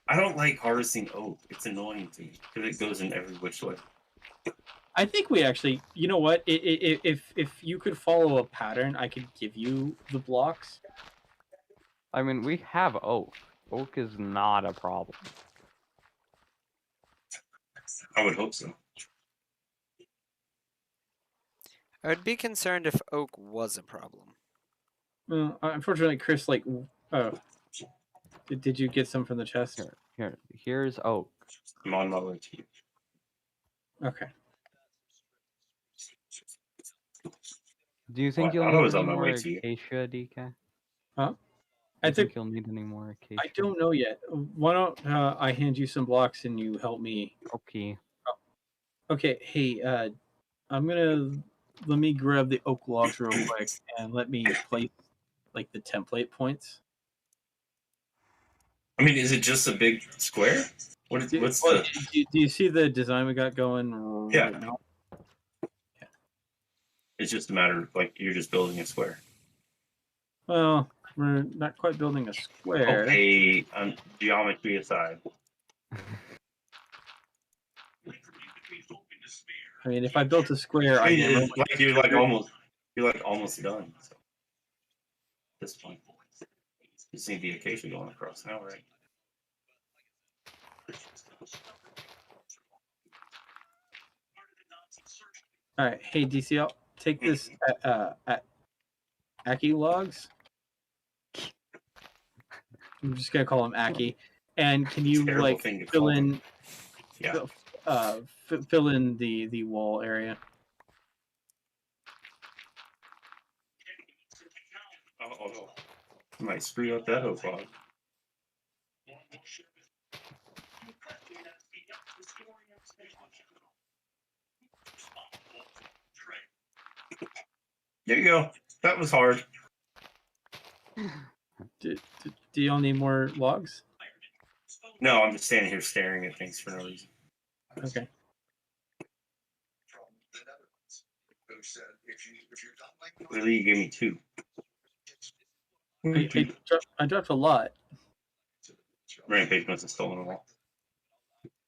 I don't like harvesting oak. It's annoying to me because it goes in every which way. I think we actually, you know what? If you could follow a pattern, I could give you the blocks. I mean, we have oak. Oak is not a problem. I would hope so. I would be concerned if oak was a problem. Well, unfortunately, Chris, like, did you get some from the chest? Here's oak. I'm on my way to you. Okay. Do you think Well, I you'll thought I need was any on my more way to you. acacia, DK? Huh? Do I you think think you'll need any more acacia? I don't know yet. Why don't I hand you some blocks and you help me? Okay. Okay. Hey, let me grab the oak logs real quick and let me place like the template points. I mean, is it just a big square? What's Well, the? do you see the design we got going Yeah. right now? It's just a matter of like you're just building a square. Well, we're not quite building a square. Okay, geometry aside. I mean, if I built a square, I I mean, never it's like you're like almost done. So. At this point, you see the acacia going across now, right? All right. Hey, DCL, take this at Aki logs. I'm just gonna call them Aki. And can you Terrible like thing to fill call in? them. Yeah. Fill in the wall area. Oh no. Might screw up that whole log. There you go. That was hard. Do y'all need more logs? No, I'm just standing here staring at things for no reason. Okay. Really, you gave me two. I dropped a lot. Rampage must have stolen them all.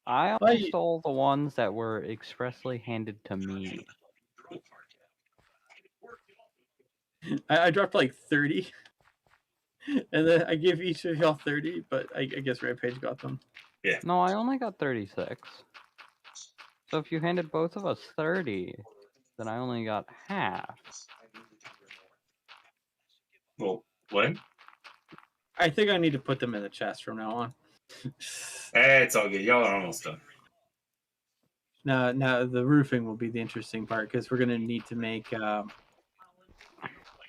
I Why only you- stole the ones that were expressly handed to me. I dropped like 30. And then I gave each of y'all 30, but I guess Rampage got them. Yeah. No, I only got 36. So if you handed both of us 30, then I only got half. Well, what? I think I need to put them in the chest from now on. It's all good. Y'all are almost done. Now the roofing will be the interesting part because we're gonna need to make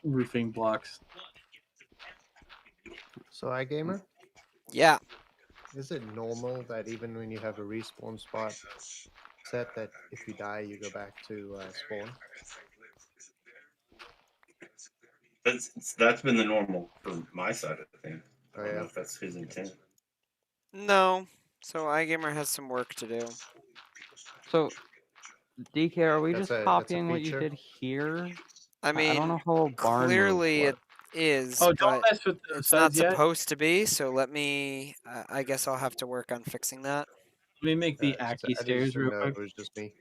roofing blocks. So, iGamer, Yeah. is it normal that even when you have a respawn spot set, that if you die, you go back to spawn? That's been the normal for my side of the thing. I Oh, don't know yeah. if that's his intent. No. So iGamer has some work to do. So, DK, are we That's just a copying what you feature? did here? I mean, don't know how a barn clearly roof it is, Oh, don't but mess with the it's not sides yet. supposed to be. So let me. I guess I'll have to work on fixing that. Let me make the So Aki I stairs just real didn't know quick. if it was just me.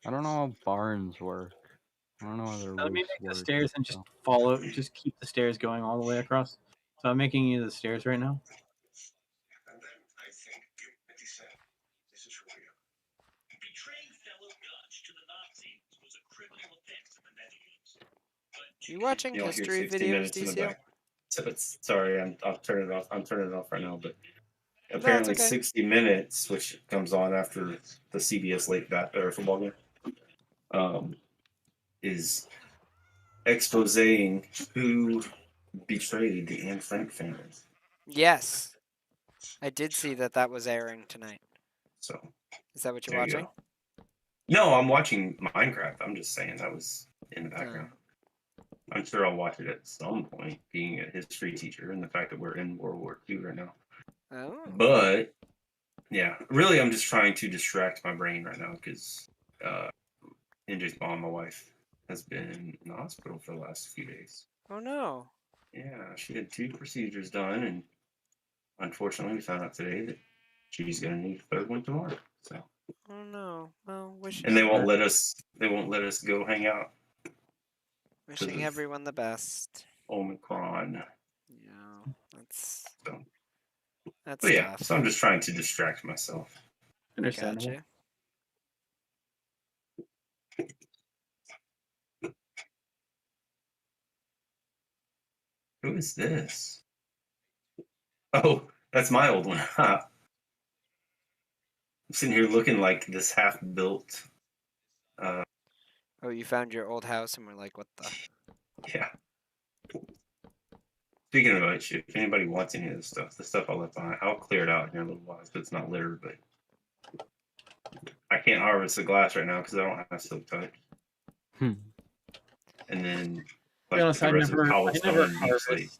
I don't know how barns work. I don't know how their Let me roofs make the work. stairs and just so. just keep the stairs going all the way across. So I'm making you the stairs right now. You watching You'll hear history 60 videos, minutes in the DCL? back. So sorry, I'll turn it off. I'm turning it off right now. But it's apparently, okay. 60 minutes, which comes on after the CBS late or football game, is exposing who betrayed the Anne Frank family. Yes, I did see that was airing tonight. So Is that what you're there you watching? go. No, I'm watching Minecraft. I'm just saying that was in the background. I'm sure I'll watch it at some point, being a history teacher and the fact that we're in World War II right now. Oh. But yeah, really, I'm just trying to distract my brain right now because NJ's mom, my wife, has been in the hospital for the last few days. Oh no. Yeah, she had 2 procedures done, and unfortunately, we found out today that she's gonna need a third one tomorrow. So. Oh no. Well, And they won't let us. They won't let us go hang out. Wishing of everyone the best. Omicron. Yeah, that's So, that's but yeah, tough. so I'm just trying to distract myself. Understandable. Gotcha. Who is this? Oh, that's my old one. I'm sitting here looking like this half-built. Oh, you found your old house and we're like, what the? Yeah. Speaking of which, if anybody wants any of this stuff, the stuff I left behind, I'll clear it out here in a little while so it's not littered. But I can't harvest the glass right now because I don't have silk touch. Hmm. And then, To like, be honest, the I rest of the never cobblestone and deep slate. harvest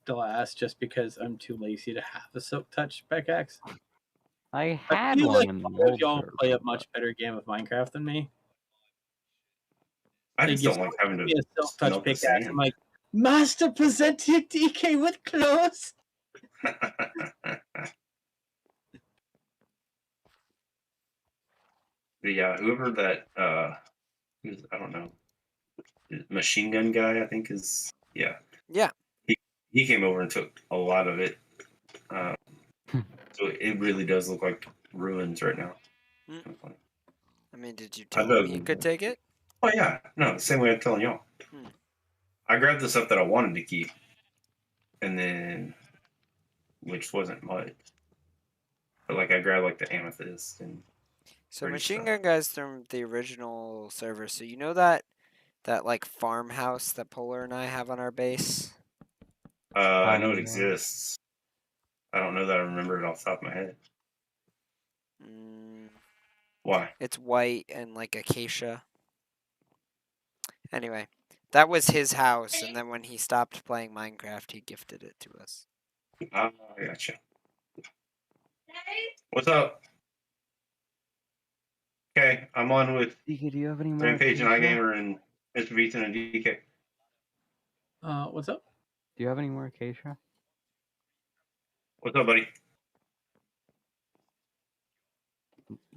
glass just because I'm too lazy to have a silk touch pickaxe. I I had feel one like in the all of old y'all server, play a but- much better game of Minecraft than me. I Like, just if don't like having someone gives me to a silk touch melt the pickaxe, I'm sand. like, Master presented DK with clothes. But yeah, whoever that I don't know, machine gun guy, I think is Yeah. He came over and took a lot of it. So it really does look like ruins right now. Mm. Kinda funny. I mean, did you I tell him bet- he could take it? Oh yeah, no, the same way I'm telling y'all. Hmm. I grabbed the stuff that I wanted to keep, and then which wasn't much. But like I grabbed like the amethyst and So pretty machine stuff. gun guys from the original server. So you know that like farmhouse that Polar and I have on our base? I know it Kinda. exists. I don't know that I remember it off the top of my head. Mm, Why? it's white and like acacia. Anyway, that was his house, and then when he stopped playing Minecraft, he gifted it to us. I gotcha. What's up? Okay, I'm on with DK, do you have any more? Rampage and acacia? iGamer and Mr. Beaton and DK. What's up? Do you have any more acacia? What's up, buddy?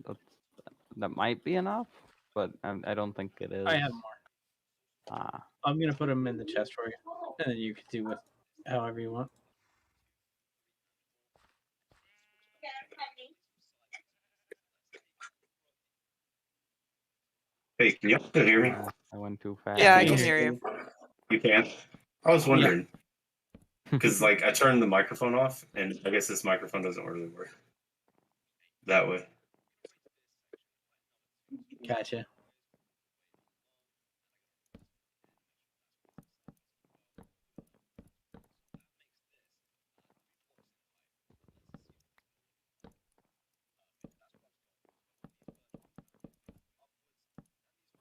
That's, that might be enough, but I don't think it is. I have more. Ah, I'm gonna put them in the chest for you, and then you can do with however you want. Hey, can you still hear me? I went too fast. Yeah, I can can hear hear you. You can? I was wondering. Because like I turned the microphone off, and I guess this microphone doesn't really work that way. Gotcha.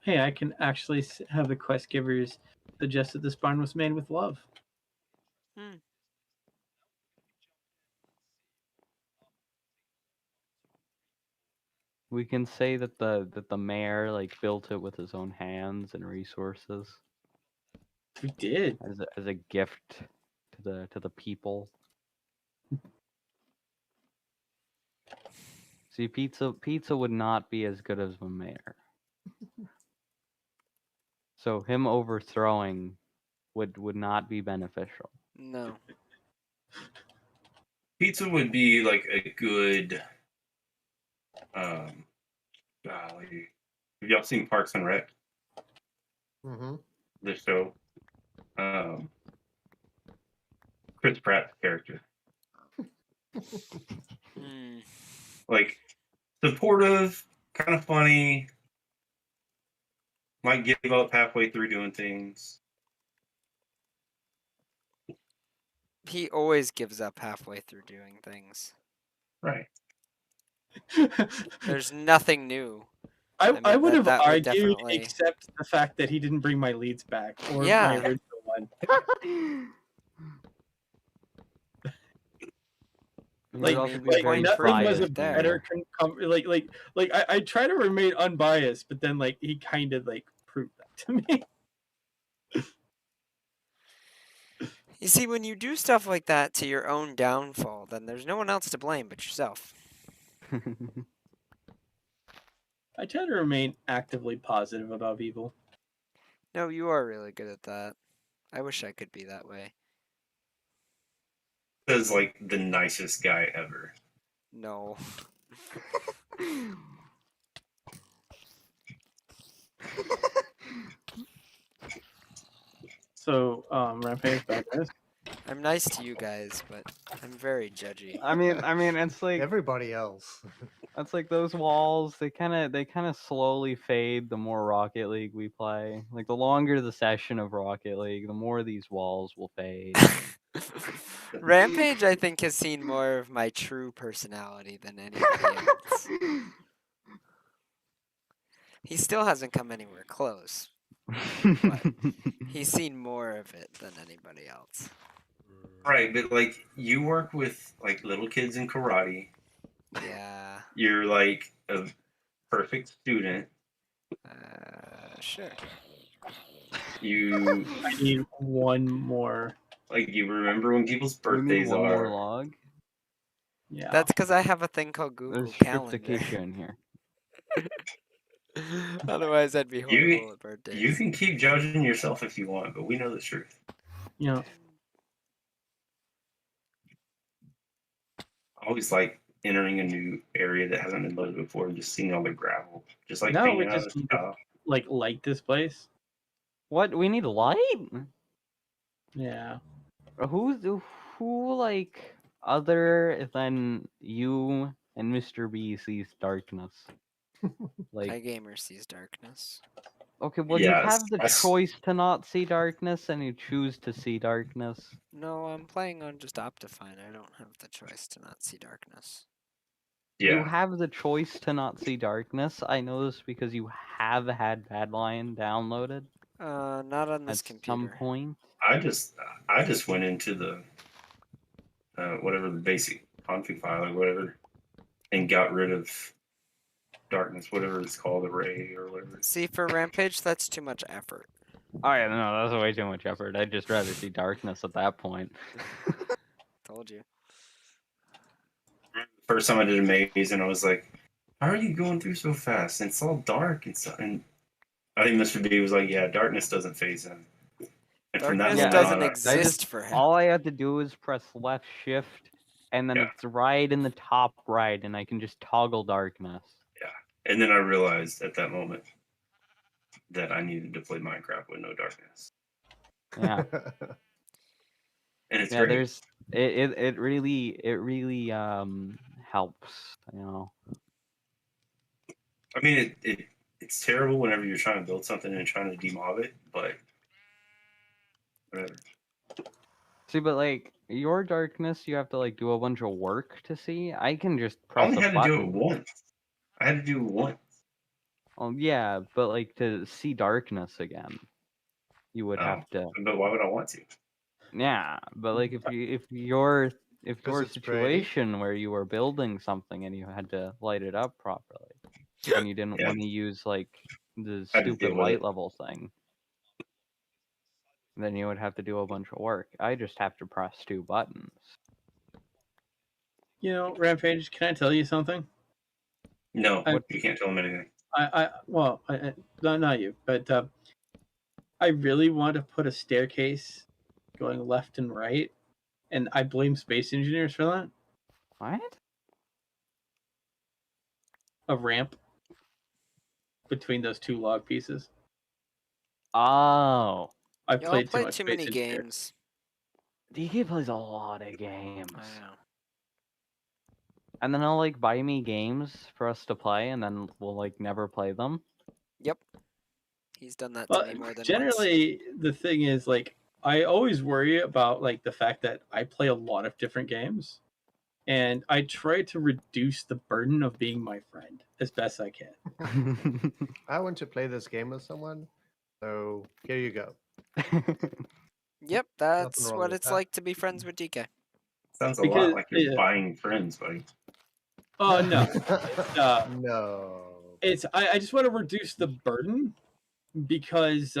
Hey, I can actually have the quest givers suggest that this barn was made with love. Hmm. We can say that the mayor like built it with his own hands and resources We did. as a gift to the people. See, pizza would not be as good as the mayor. So him overthrowing would not be beneficial. No. Pizza would be like a good. Golly. Have y'all seen Parks and Rec? Mm-hmm. The show. Chris Pratt's character. Hmm. Like supportive, kind of funny. Might give up halfway through doing things. He always gives up halfway through doing things. Right. There's nothing new. I mean, would have that would argued, definitely- except the fact that he didn't bring my leads back or Yeah. my original one. Like, I mean, point nothing was a right there. better I try to remain unbiased, but then like he kind of like proved that to me. You see, when you do stuff like that to your own downfall, then there's no one else to blame but yourself. I try to remain actively positive about people. No, you are really good at that. I wish I could be that way. Says like the nicest guy ever. No. So, Rampage, bad news. I'm nice to you guys, but I'm very judgy. I mean, it's like Everybody else. it's like those walls. They kind of slowly fade the more Rocket League we play. Like the longer the session of Rocket League, the more these walls will fade. Rampage, I think, has seen more of my true personality than anybody else. He still hasn't come anywhere close. He's seen more of it than anybody else. Right, but like you work with like little kids in karate. Yeah. You're like a perfect student. Sure. You I need one more. like you remember when people's We need birthdays one more are. log. Yeah. That's because I have a thing called Google There's Calendar. Striptication in here. Otherwise, I'd be horrible at birthdays. You can keep judging yourself if you want, but we know the truth. You know, I always like entering a new area that hasn't been loaded before and just seeing all the gravel. Just like No, we painting out just the need to- top. like light this place. What? We need light? Yeah. Who like other than you and Mr. B sees darkness? Like iGamer sees darkness. okay, well Yes, you have the I s- choice to not see darkness and you choose to see darkness. No, I'm playing on just Optifine. I don't have the choice to not see darkness. You Yeah. have the choice to not see darkness. I know this because you have had Badlion downloaded Not on this at computer. some point. I just went into the whatever the basic config file or whatever and got rid of darkness, whatever it's called, array or whatever. See, for Rampage, that's too much effort. Oh yeah, no, that's way too much effort. I'd just rather see darkness at that point. Told you. First time I did a maze and I was like, how are you going through so fast? And it's all dark and so, and I think Mr. B was like, yeah, darkness doesn't phase him. And from that Darkness moment doesn't on, I- exist for him. All I had to do is press left shift, and then Yeah. it's right in the top right, and I can just toggle darkness. and then I realized at that moment that I needed to play Minecraft with no darkness. Yeah, And it's yeah. great. There's it really helps. You know. I mean, it's terrible whenever you're trying to build something and trying to demob it, but whatever. See, but like your darkness, you have to like do a bunch of work to see. I can just I press only a had to button. do it once. I had to do it once. Oh yeah, but like to see darkness again, you would Oh. have to. But why would I want to? Yeah, but like if your 'Cause it's pretty. situation where you were building something and you had to light it up properly, and you didn't Yeah. want to use like the I had to stupid deal with light it. level thing, then you would have to do a bunch of work. I just have to press 2 buttons. You know, Rampage, can I tell you something? No, What- you can't tell him anything. Not you, but I really want to put a staircase going left and right, and I blame space engineers for that. What? A ramp between those two log pieces. Oh, I've Y'all played play much too Space many Engineer. games. DK plays a lot of games, I know. and then he'll like buy me games for us to play, and then we'll like never play them. Yep. He's done that to Well, me more than once. generally, the thing is, like, I always worry about like the fact that I play a lot of different games, and I try to reduce the burden of being my friend as best I can. I want to play this game with someone, so here you go. Yep, that's wrong what with it's that. like to be friends with DK. Sounds a Because- lot like you're yeah. buying friends, buddy. Oh no, No. I just want to reduce the burden because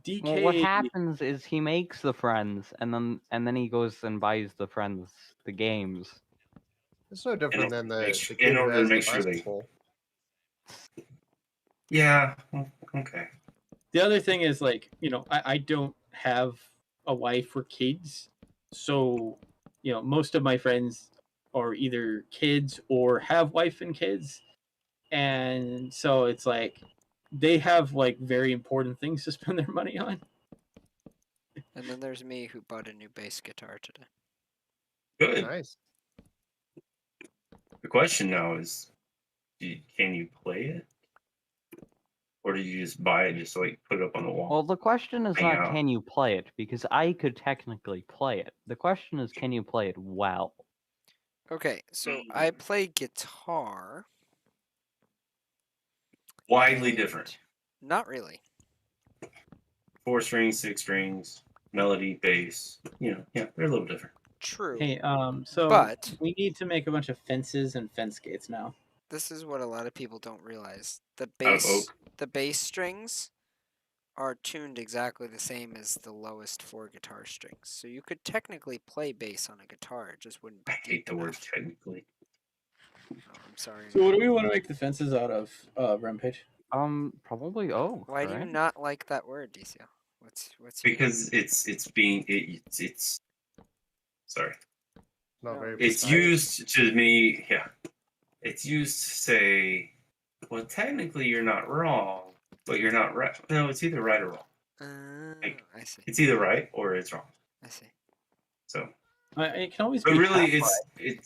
DK. Well, what happens is he makes the friends, and then he goes and buys the friends the games. It's no different than the in kid who order to has the make sure they- basketball. Yeah. well, Okay. The other thing is like, I don't have a wife or kids, so most of my friends are either kids or have wife and kids, and so it's like they have like very important things to spend their money on. And then there's me who bought a new bass guitar today. Good. Nice. The question now is, can you play it? Or did you just buy it just to like put it up on the wall? Well, the question is Hang not out. can you play it, because I could technically play it. The question is, can you play it well? Okay, so I play guitar. Widely and- different. Not really. 4 strings, 6 strings, melody, bass. Yeah, they're a little different. True. Hey, so But- we need to make a bunch of fences and fence gates now. This is what a lot of people don't realize. The Out of bass oak. the bass strings are tuned exactly the same as the lowest 4 guitar strings. So you could technically play bass on a guitar, it just wouldn't be I deep hate the word enough. technically. Oh, I'm sorry. So what do we want to make the fences out of, Rampage? Probably oak. Why do you right? not like that word, DCL? What's your Because it's sorry. Not No. very It's precise. used to me, yeah. It's used to say, well, technically you're not wrong, but you're not right. No, it's either right or wrong. I see. It's either right or it's wrong. I see. So, It can always but be really, half-right.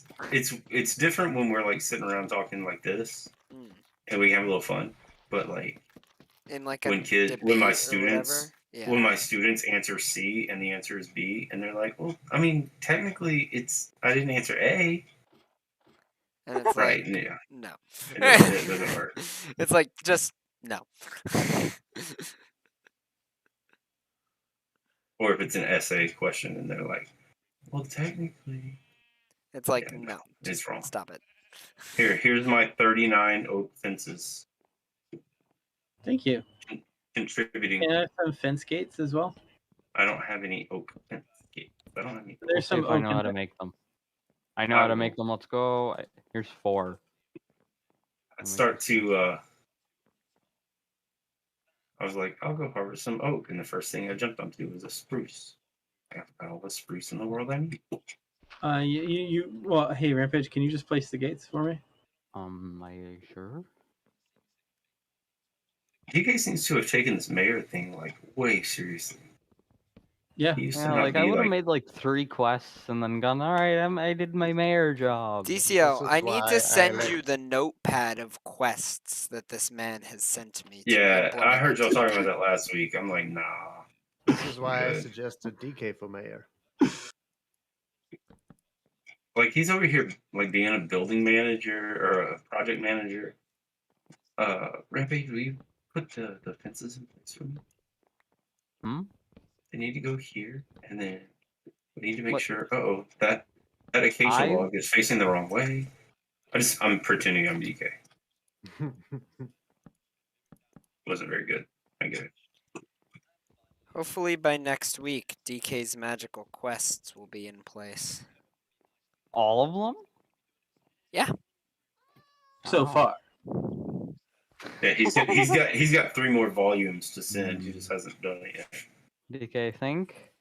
it's different when we're like sitting around talking like this, Mm. and we have a little fun. But like In like when a when my debate or whatever. students Yeah. when my students answer C and the answer is B, and they're like, well, I mean, technically, I didn't answer A, And it's right? like Yeah, no. it doesn't work. It's like just no. Or if it's an essay question, and they're like, well, technically, It's like Yeah, no. it's wrong. Stop it. Here's my 39 oak fences Thank you. contributing. Can I have some fence gates as well? I don't have any oak fence gates. I don't have any. There's See some if I oak know in how to there. make them. I know how to make them. Let's go. Here's 4. Let's start to. I was like, I'll go harvest some oak, and the first thing I jumped onto was a spruce. I got all the spruce in the world I need. Well, hey, Rampage, can you just place the gates for me? Are you sure? DK seems to have taken this mayor thing like way seriously. Yeah. He used to Yeah, not like be I would have like, made like 3 quests and then gone, alright, I did my mayor job. DCL, This is I need why to I send let- you the notepad of quests that this man has sent me. To yeah, I implement heard y'all into talking the about that last week. I'm like, nah. This is why I Good. suggested DK for mayor. Like he's over here like being a building manager or a project manager. Rampage, will you put the fences in place for me? Hmm? They need to go here, and then we need to make What? sure. Oh, that acacia I- log is facing the wrong way. I'm pretending I'm DK. Wasn't very good. I get it. Hopefully by next week, DK's magical quests will be in place. All of them? So Oh. far. Yeah, he's got 3 more volumes to send. He just hasn't done it yet. DK, think?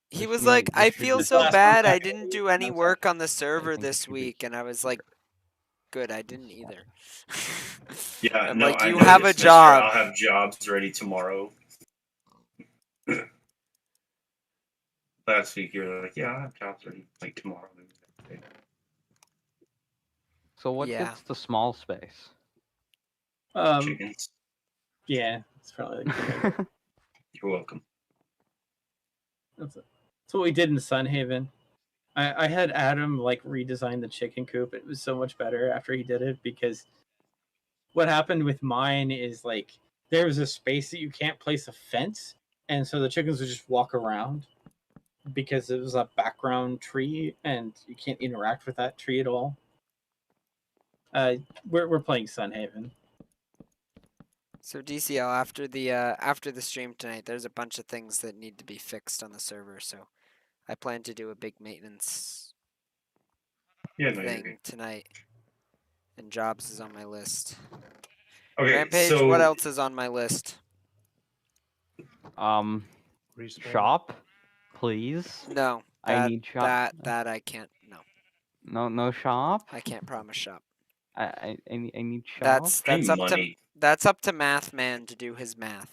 He Just was me- like, just I your feel dis- so last bad one I back didn't in do the any week. work on the server think this it should be week. And I was like, good, I didn't either. Yeah, I'm no, like, I you know have this, a mister. job. I'll have jobs ready tomorrow. Last week you were like, yeah, I'll have jobs ready like tomorrow. So what Yeah. gets the small space? Chickens. Yeah, it's probably like You're welcome. that's what we did in Sunhaven. I had Adam like redesign the chicken coop. It was so much better after he did it, because what happened with mine is like there was a space that you can't place a fence, and so the chickens would just walk around because it was a background tree and you can't interact with that tree at all. We're playing Sunhaven. So DCL, after the stream tonight, there's a bunch of things that need to be fixed on the server. So I plan to do a big maintenance Yeah, no, you're thing good. tonight. And jobs is on my list. Okay, Rampage, so what else is on my list? Respawn. Shop, please. No, I that need shop. that I can't. No, No shop. I can't promise shop. I need shop. That's Pay up money. to Math Man to do his math.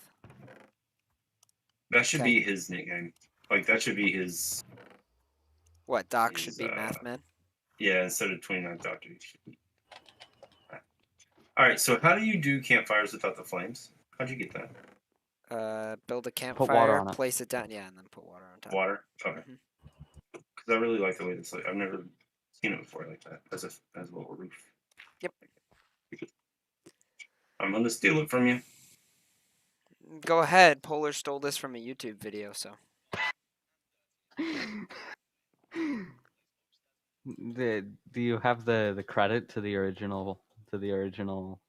That should Okay. be his nickname. Like that should be his. What Doc He's, should be Math Man? Yeah, instead of 29th Doctor. He should be. All right. So how do you do campfires without the flames? How'd you get that? Build a water campfire, on it. place it down, yeah, and then put water on top. Water. Okay. Mhm. Because I really like the way this. Like, I've never seen it before like that as a little roof. Yep. I'm gonna steal it from you. Go ahead. Polar stole this from a YouTube video, so. Do you have the credit to the original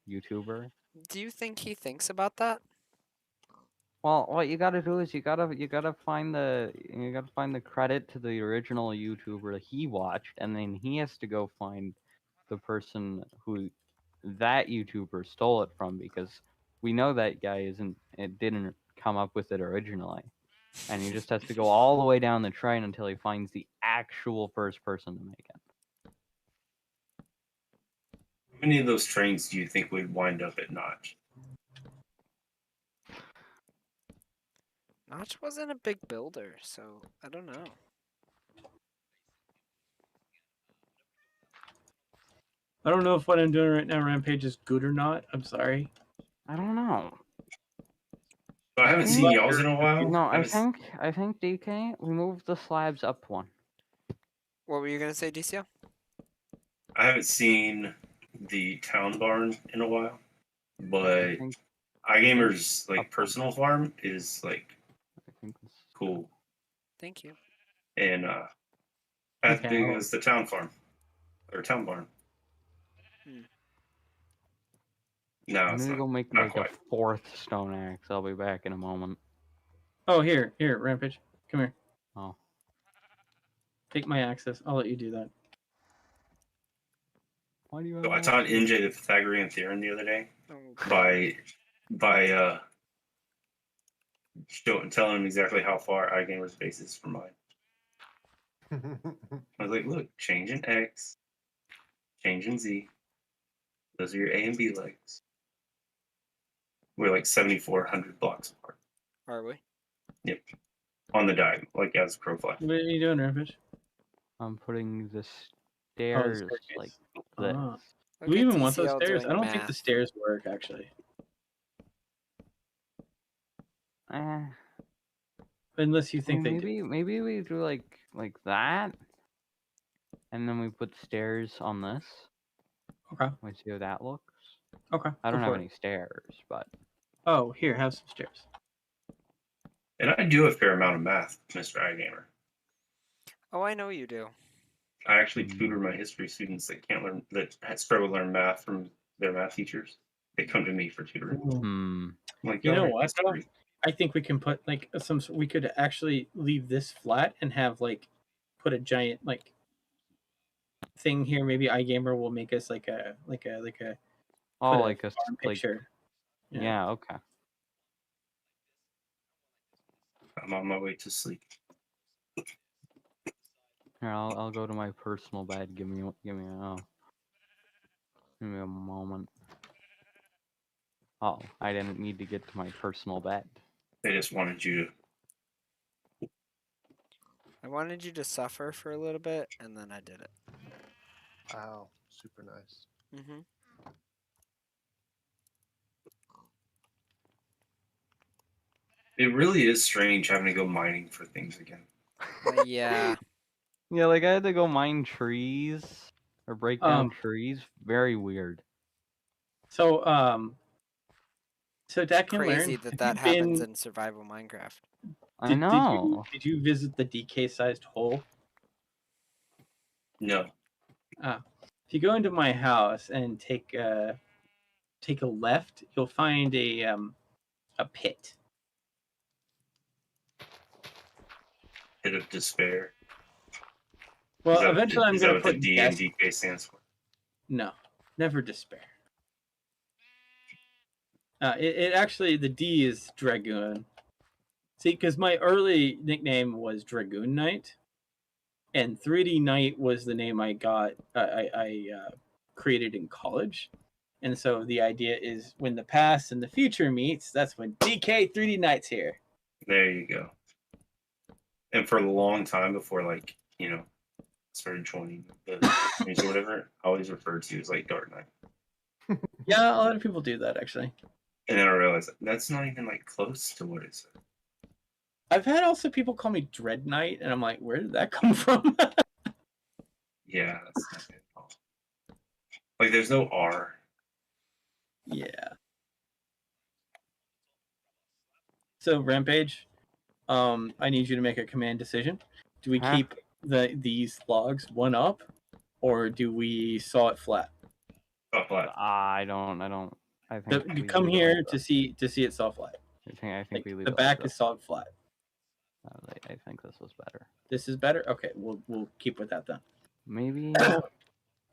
YouTuber? Do you think he thinks about that? Well, what you gotta do is you gotta find the credit to the original YouTuber that he watched, and then he has to go find the person who that YouTuber stole it from, because we know that guy didn't come up with it originally, and he just has to go all the way down the train until he finds the actual first person to make it. How many of those trains do you think would wind up at Notch? Notch wasn't a big builder, so I don't know. I don't know if what I'm doing right now, Rampage, is good or not. I'm sorry. I don't know. So I haven't seen y'all's in a while. No, I haven't think DK, we moved the slabs up one. What were you gonna say, DCO? I haven't seen the town barn in a while, but think- iGamer's like personal farm is like I think this, cool Thank you. and as Okay, big I'll- as the town farm or town barn. Hmm. No, I'm it's gonna not. go make not like quite. a 4th stone axe. I'll be back in a moment. Oh, here, Rampage. Come here. Oh. Take my access. I'll let you do that. Why do you have So I all taught these- NJ the Pythagorean theorem the other day Oh, by telling him exactly how far iGamer's base is from mine. I was like, look, change in X, change in Z. Those are your A and B legs. We're like 7,400 blocks apart Are we? on the diagonal, like as crow flies. What are you doing, Rampage? I'm putting the Oh, stairs staircase. like this. Ah. Look Do we at even want those DCL stairs? doing I don't think the math. stairs work, actually. Eh, Unless you think they do. maybe we do like that, and then we put stairs on this. Okay. We see how that looks. Okay. I go don't have for it. any stairs, but Oh, here, have some stairs. And I do a fair amount of math, Mr. iGamer. Oh, I know you do. I actually tutor my history students that can't learn, that struggle to learn math from their math teachers. They come to me for tutoring. I'm like, You know "Y'all are what, though? history." I think we can put like we could actually leave this flat and have like put a giant like thing here. Maybe iGamer will make us like a oh, put like a farm like picture. yeah, okay. I'm on my way to sleep. Here, I'll go to my personal bed. Give me a moment. Oh, I didn't need to get to my personal bed. They just wanted you to. I wanted you to suffer for a little bit, and then I did it. Wow, super nice. Mm-hmm. It really is strange having to go mining for things again. Yeah. Yeah, like I had to go mine trees or break down trees. Very weird. So so Dak can Crazy learn. that Have you happens been- in survival Minecraft. I know. Did you visit the DK-sized hole? No. If you go into my house and take a left, you'll find a pit. Pit of despair. Well, Is that- eventually I'm is that going to what put the D and DK stands for? No, never despair. It actually, the D is dragoon. See, because my early nickname was Dragoon Knight, and 3D Knight was the name I got. I created in college, and so the idea is when the past and the future meets, that's when DK 3D Knight's here. There you go. And for a long time before, like, you know, started joining the or whatever, I always referred to you as like Dark Knight. Yeah, a lot of people do that actually. And then I realized that's not even like close to what it said. I've had also people call me Dread Knight, and I'm like, where did that come from? Yeah, that's not good at all. Like, there's no R. Yeah. So Rampage, I need you to make a command decision. Do we Huh? keep these logs one up, or do we saw it flat? Not flat. I don't. I think You we come leave it here like to that. see it saw flat. I think Like, we leave the it back like is solid flat. that. I think this was better. This is better. Okay, we'll keep with that then. Maybe.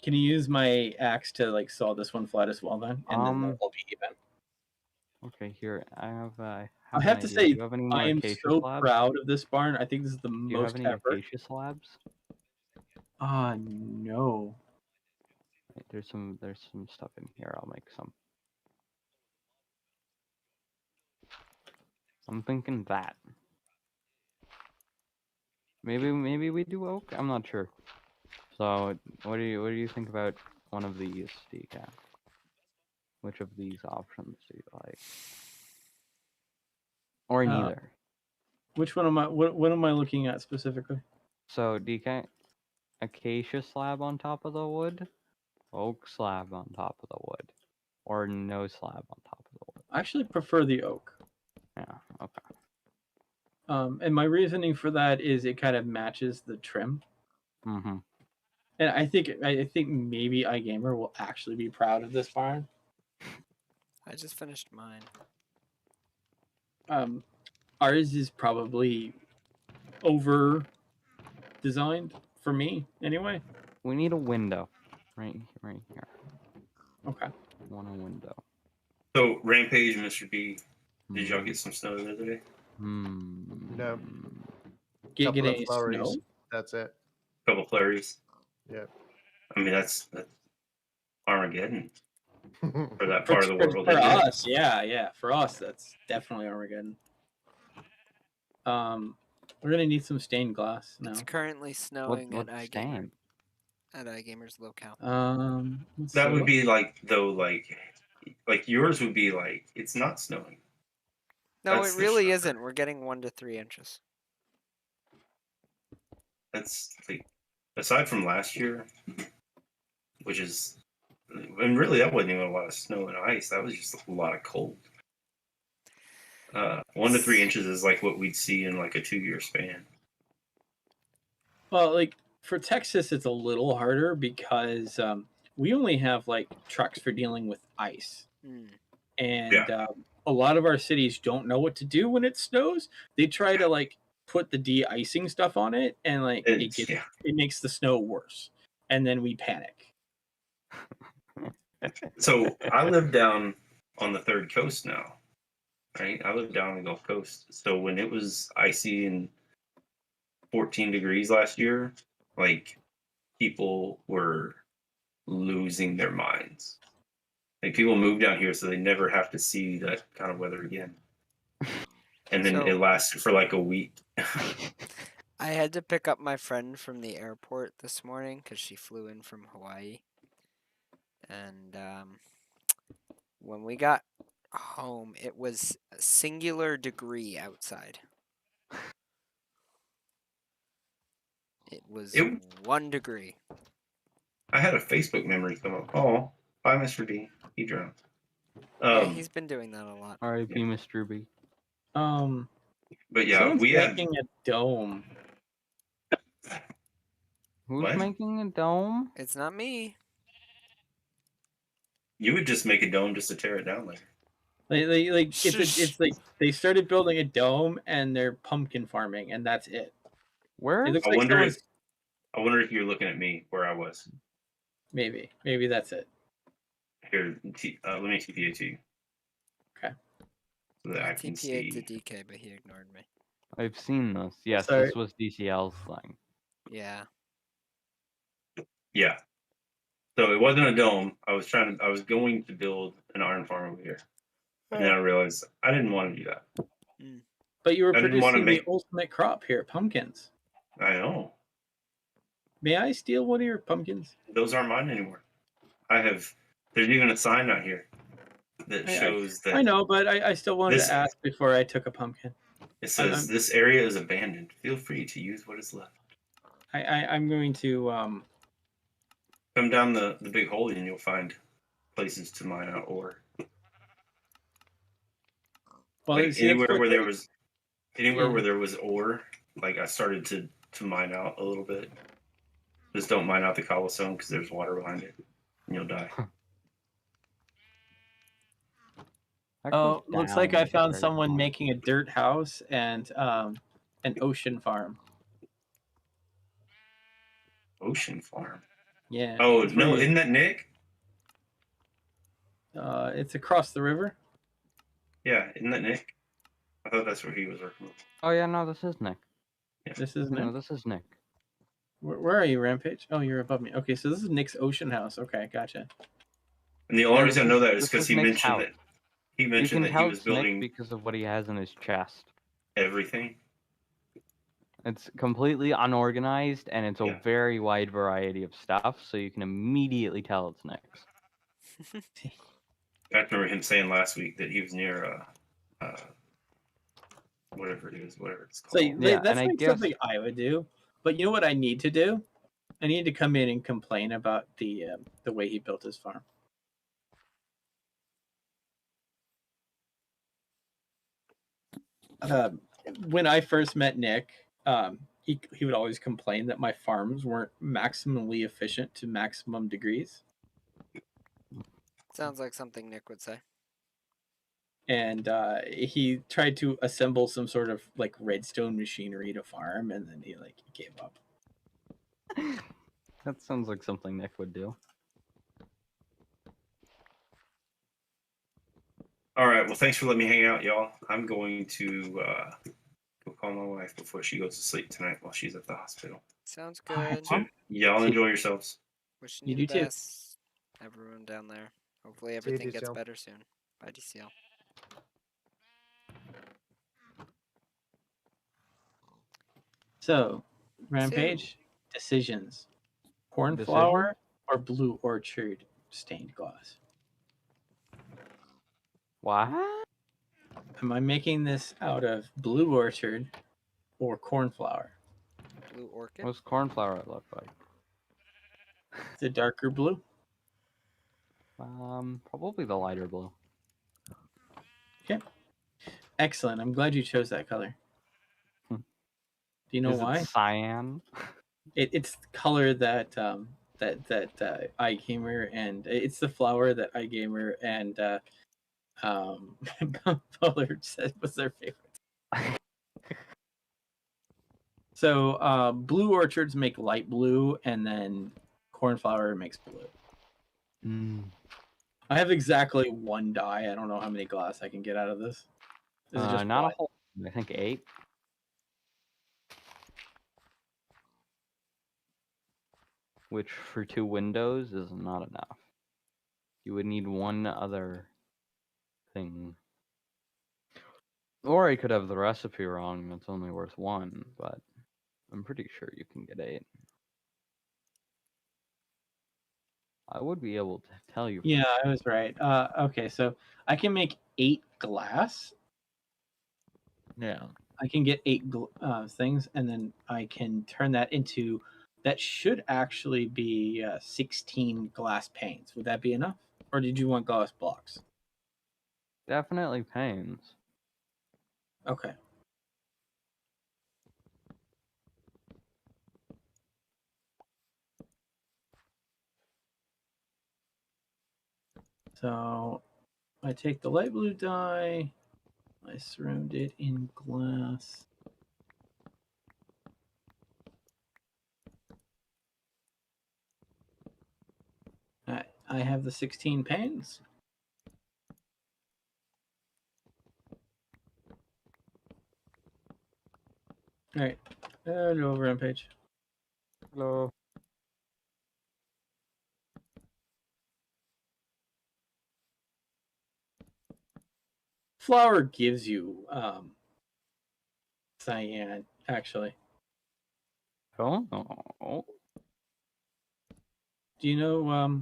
Can you use my axe to like saw this one flat as well then, and then they'll be even. Okay, here I have. I an have to idea. say, do you have any more I am acacia so slabs? proud of this barn. I think this is the Do you have most any ever. acacia slabs? No. Wait, there's some stuff in here. I'll make some. I'm thinking that. Maybe we do oak. I'm not sure. So what do you think about one of these, DK? Which of these options do you like? Or neither? Which one am I? What am I looking at specifically? So DK, acacia slab on top of the wood, oak slab on top of the wood, or no slab on top of the wood. I actually prefer the oak. Yeah. Okay. And my reasoning for that is it kind of matches the trim. Mm-hmm. And I think maybe iGamer will actually be proud of this barn. I just finished mine. Ours is probably over designed for me anyway. We need a window, right here. Okay. Want a window. So, Rampage, Mr. B, did y'all get some snow the other day? No. Get Couple of any flurries. snow? That's it. Couple flurries. Yeah. I mean, that's Armageddon for that For, part of the world. for isn't it? us, yeah. For us, that's definitely Armageddon. We're gonna need some stained glass now. It's currently snowing What at stand? iGamer's locale. Let's That see. would be like, though, like yours would be like, it's not snowing. No, That's it the really shocker. isn't. We're getting 1 to 3 inches. That's like, aside from last year, which is, and really that wasn't even a lot of snow and ice. That was just a lot of cold. 1 to 3 inches is like what we'd see in like a 2-year span. Well, like for Texas, it's a little harder because we only have like trucks for dealing with ice, and a lot of our cities don't know what to do when it snows. They try to like put the de-icing stuff on it, and like it makes the snow worse, and then we panic. So I live down on the third coast now, right? I live down on the Gulf Coast. So when it was icy and 14 degrees last year, like people were losing their minds. Like people moved down here so they never have to see that kind of weather again. And then it lasted for like a week. I had to pick up my friend from the airport this morning because she flew in from Hawaii. And when we got home, it was a singular degree outside. It was 1 degree. I had a Facebook memory come up. Oh, bye, Mr. D. He drowned. Yeah, he's been doing that a lot. R.I.P. Mr. B. But yeah, someone's we had making a dome. Who's What? making a dome? It's not me. You would just make a dome just to tear it down later. It's like they started building a dome and they're pumpkin farming, and that's it. Where? It looks I like wonder someone's- if you're looking at me where I was. maybe that's it. Here, let me TPA to you. Okay. So that I I can TPA'd to see. DK, but he ignored me. I've seen this. Yes, Sorry. this was DCL's thing. Yeah. Yeah. So it wasn't a dome. I was going to build an iron farm over here. And then I realized I didn't want to do that. But you were I didn't wanna producing the make- ultimate crop here, pumpkins. I know. May I steal one of your pumpkins? Those aren't mine anymore. There's even a sign out here that shows that I know, but I still wanted This- to ask before I took a pumpkin. it says this area is abandoned. Feel free to use what is left. I'm going to Come down the big hole and you'll find places to mine out ore. well Like see, that's anywhere what where they- there was ore, like I started to mine out a little bit. Just don't mine out the cobblestone because there's water behind it, and you'll die. That Oh, goes looks like down I found very someone far. making a dirt house and an ocean farm. Ocean farm. Yeah. Oh that's where no, you- isn't that Nick? it's across the river. Yeah, isn't that Nick? I thought that's where he was working. Oh yeah, no, this is Nick. This is No, Nick. this is Nick. Where are you, Rampage? Oh, you're above me. Okay, so this is Nick's ocean house. Okay, gotcha. And the only Yeah, reason I this know is- that is this because is he Nick's mentioned house. that he You mentioned can that he tell was it's Nick building because of what he has in his chest. everything. It's completely unorganized, and it's a Yeah. very wide variety of stuff, so you can immediately tell it's Nick's. I remember him saying last week that he was near whatever it is, whatever it's So called. Yeah, that's and I like guess- something I would do. But you know what I need to do? I need to come in and complain about the way he built his farm. When I first met Nick, he would always complain that my farms weren't maximally efficient to maximum degrees, Sounds like something Nick would say. and he tried to assemble some sort of like redstone machinery to farm, and then he gave up. That sounds like something Nick would do. All right. Well, thanks for letting me hang out, y'all. I'm going to go call my wife before she goes to sleep tonight while she's at the hospital. Sounds good. So y'all enjoy yourselves. Wishing You you the do too. best, everyone down there. Hopefully everything gets DCL. better soon. Bye, DCL. So, Rampage, decisions: cornflower or blue orchard stained glass. What? Am I making this out of blue orchard or cornflower? Blue orchid. What's cornflower look like? The darker blue. Probably the lighter blue. Excellent. I'm glad you chose that color. Hmm. Do you know Is why? it cyan? It's the color that iGamer, and it's the flower that iGamer and Pollard said was their favorite. So blue orchards make light blue, and then cornflower makes blue. Mm. I have exactly one dye. I don't know how many glass I can get out of this. Is it just Not one? a whole. I think 8. Which for 2 windows is not enough. You would need one other thing. Or I could have the recipe wrong and it's only worth 1, but I'm pretty sure you can get 8. I would be able to tell you. Yeah, I was right. Okay, so I can make 8 glass. Yeah. I can get 8 things, and then I can turn that into. That should actually be 16 glass panes. Would that be enough, or did you want glass blocks? Definitely pains. Okay. So I take the light blue dye, I surround it in glass. I have the 16 panes. All right. Go over on page. Hello. Flower gives you cyan, actually. Oh no. Do you know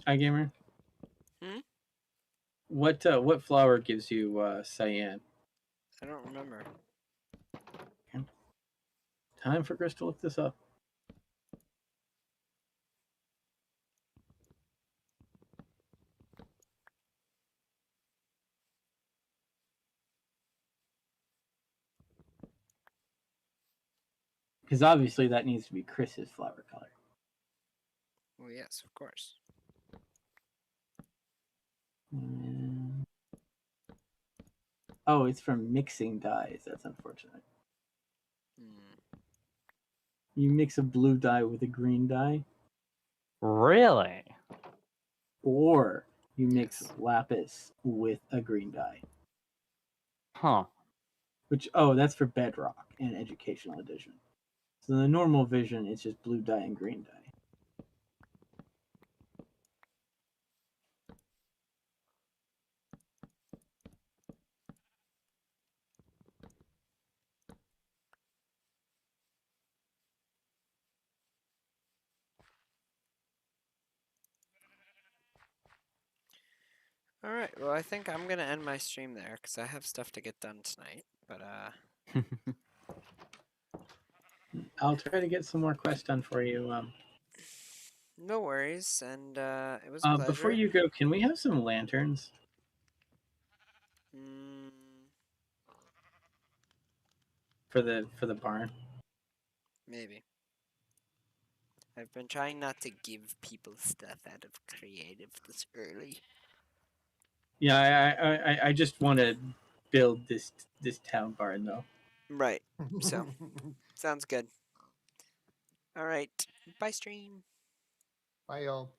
iGamer? Hmm? What flower gives you cyan? I don't remember. Time for Chris to look this up. Because obviously that needs to be Chris's flower color. Well, yes, of course. Oh, it's from mixing dyes. That's unfortunate. Hmm. You mix a blue dye with a green dye, Really? or you mix Yes. lapis with a green dye. Huh. Which, oh, that's for Bedrock and Educational Edition. So the normal vision, it's just blue dye and green dye. All right. Well, I think I'm gonna end my stream there because I have stuff to get done tonight. But I'll try to get some more quests done for you. no worries. And it was a pleasure. Before you go, can we have some lanterns? Mm, For the barn. maybe. I've been trying not to give people stuff out of creative this early. Yeah, I just want to build this town barn though. Right. So sounds good. All right. Bye, stream. Bye, y'all.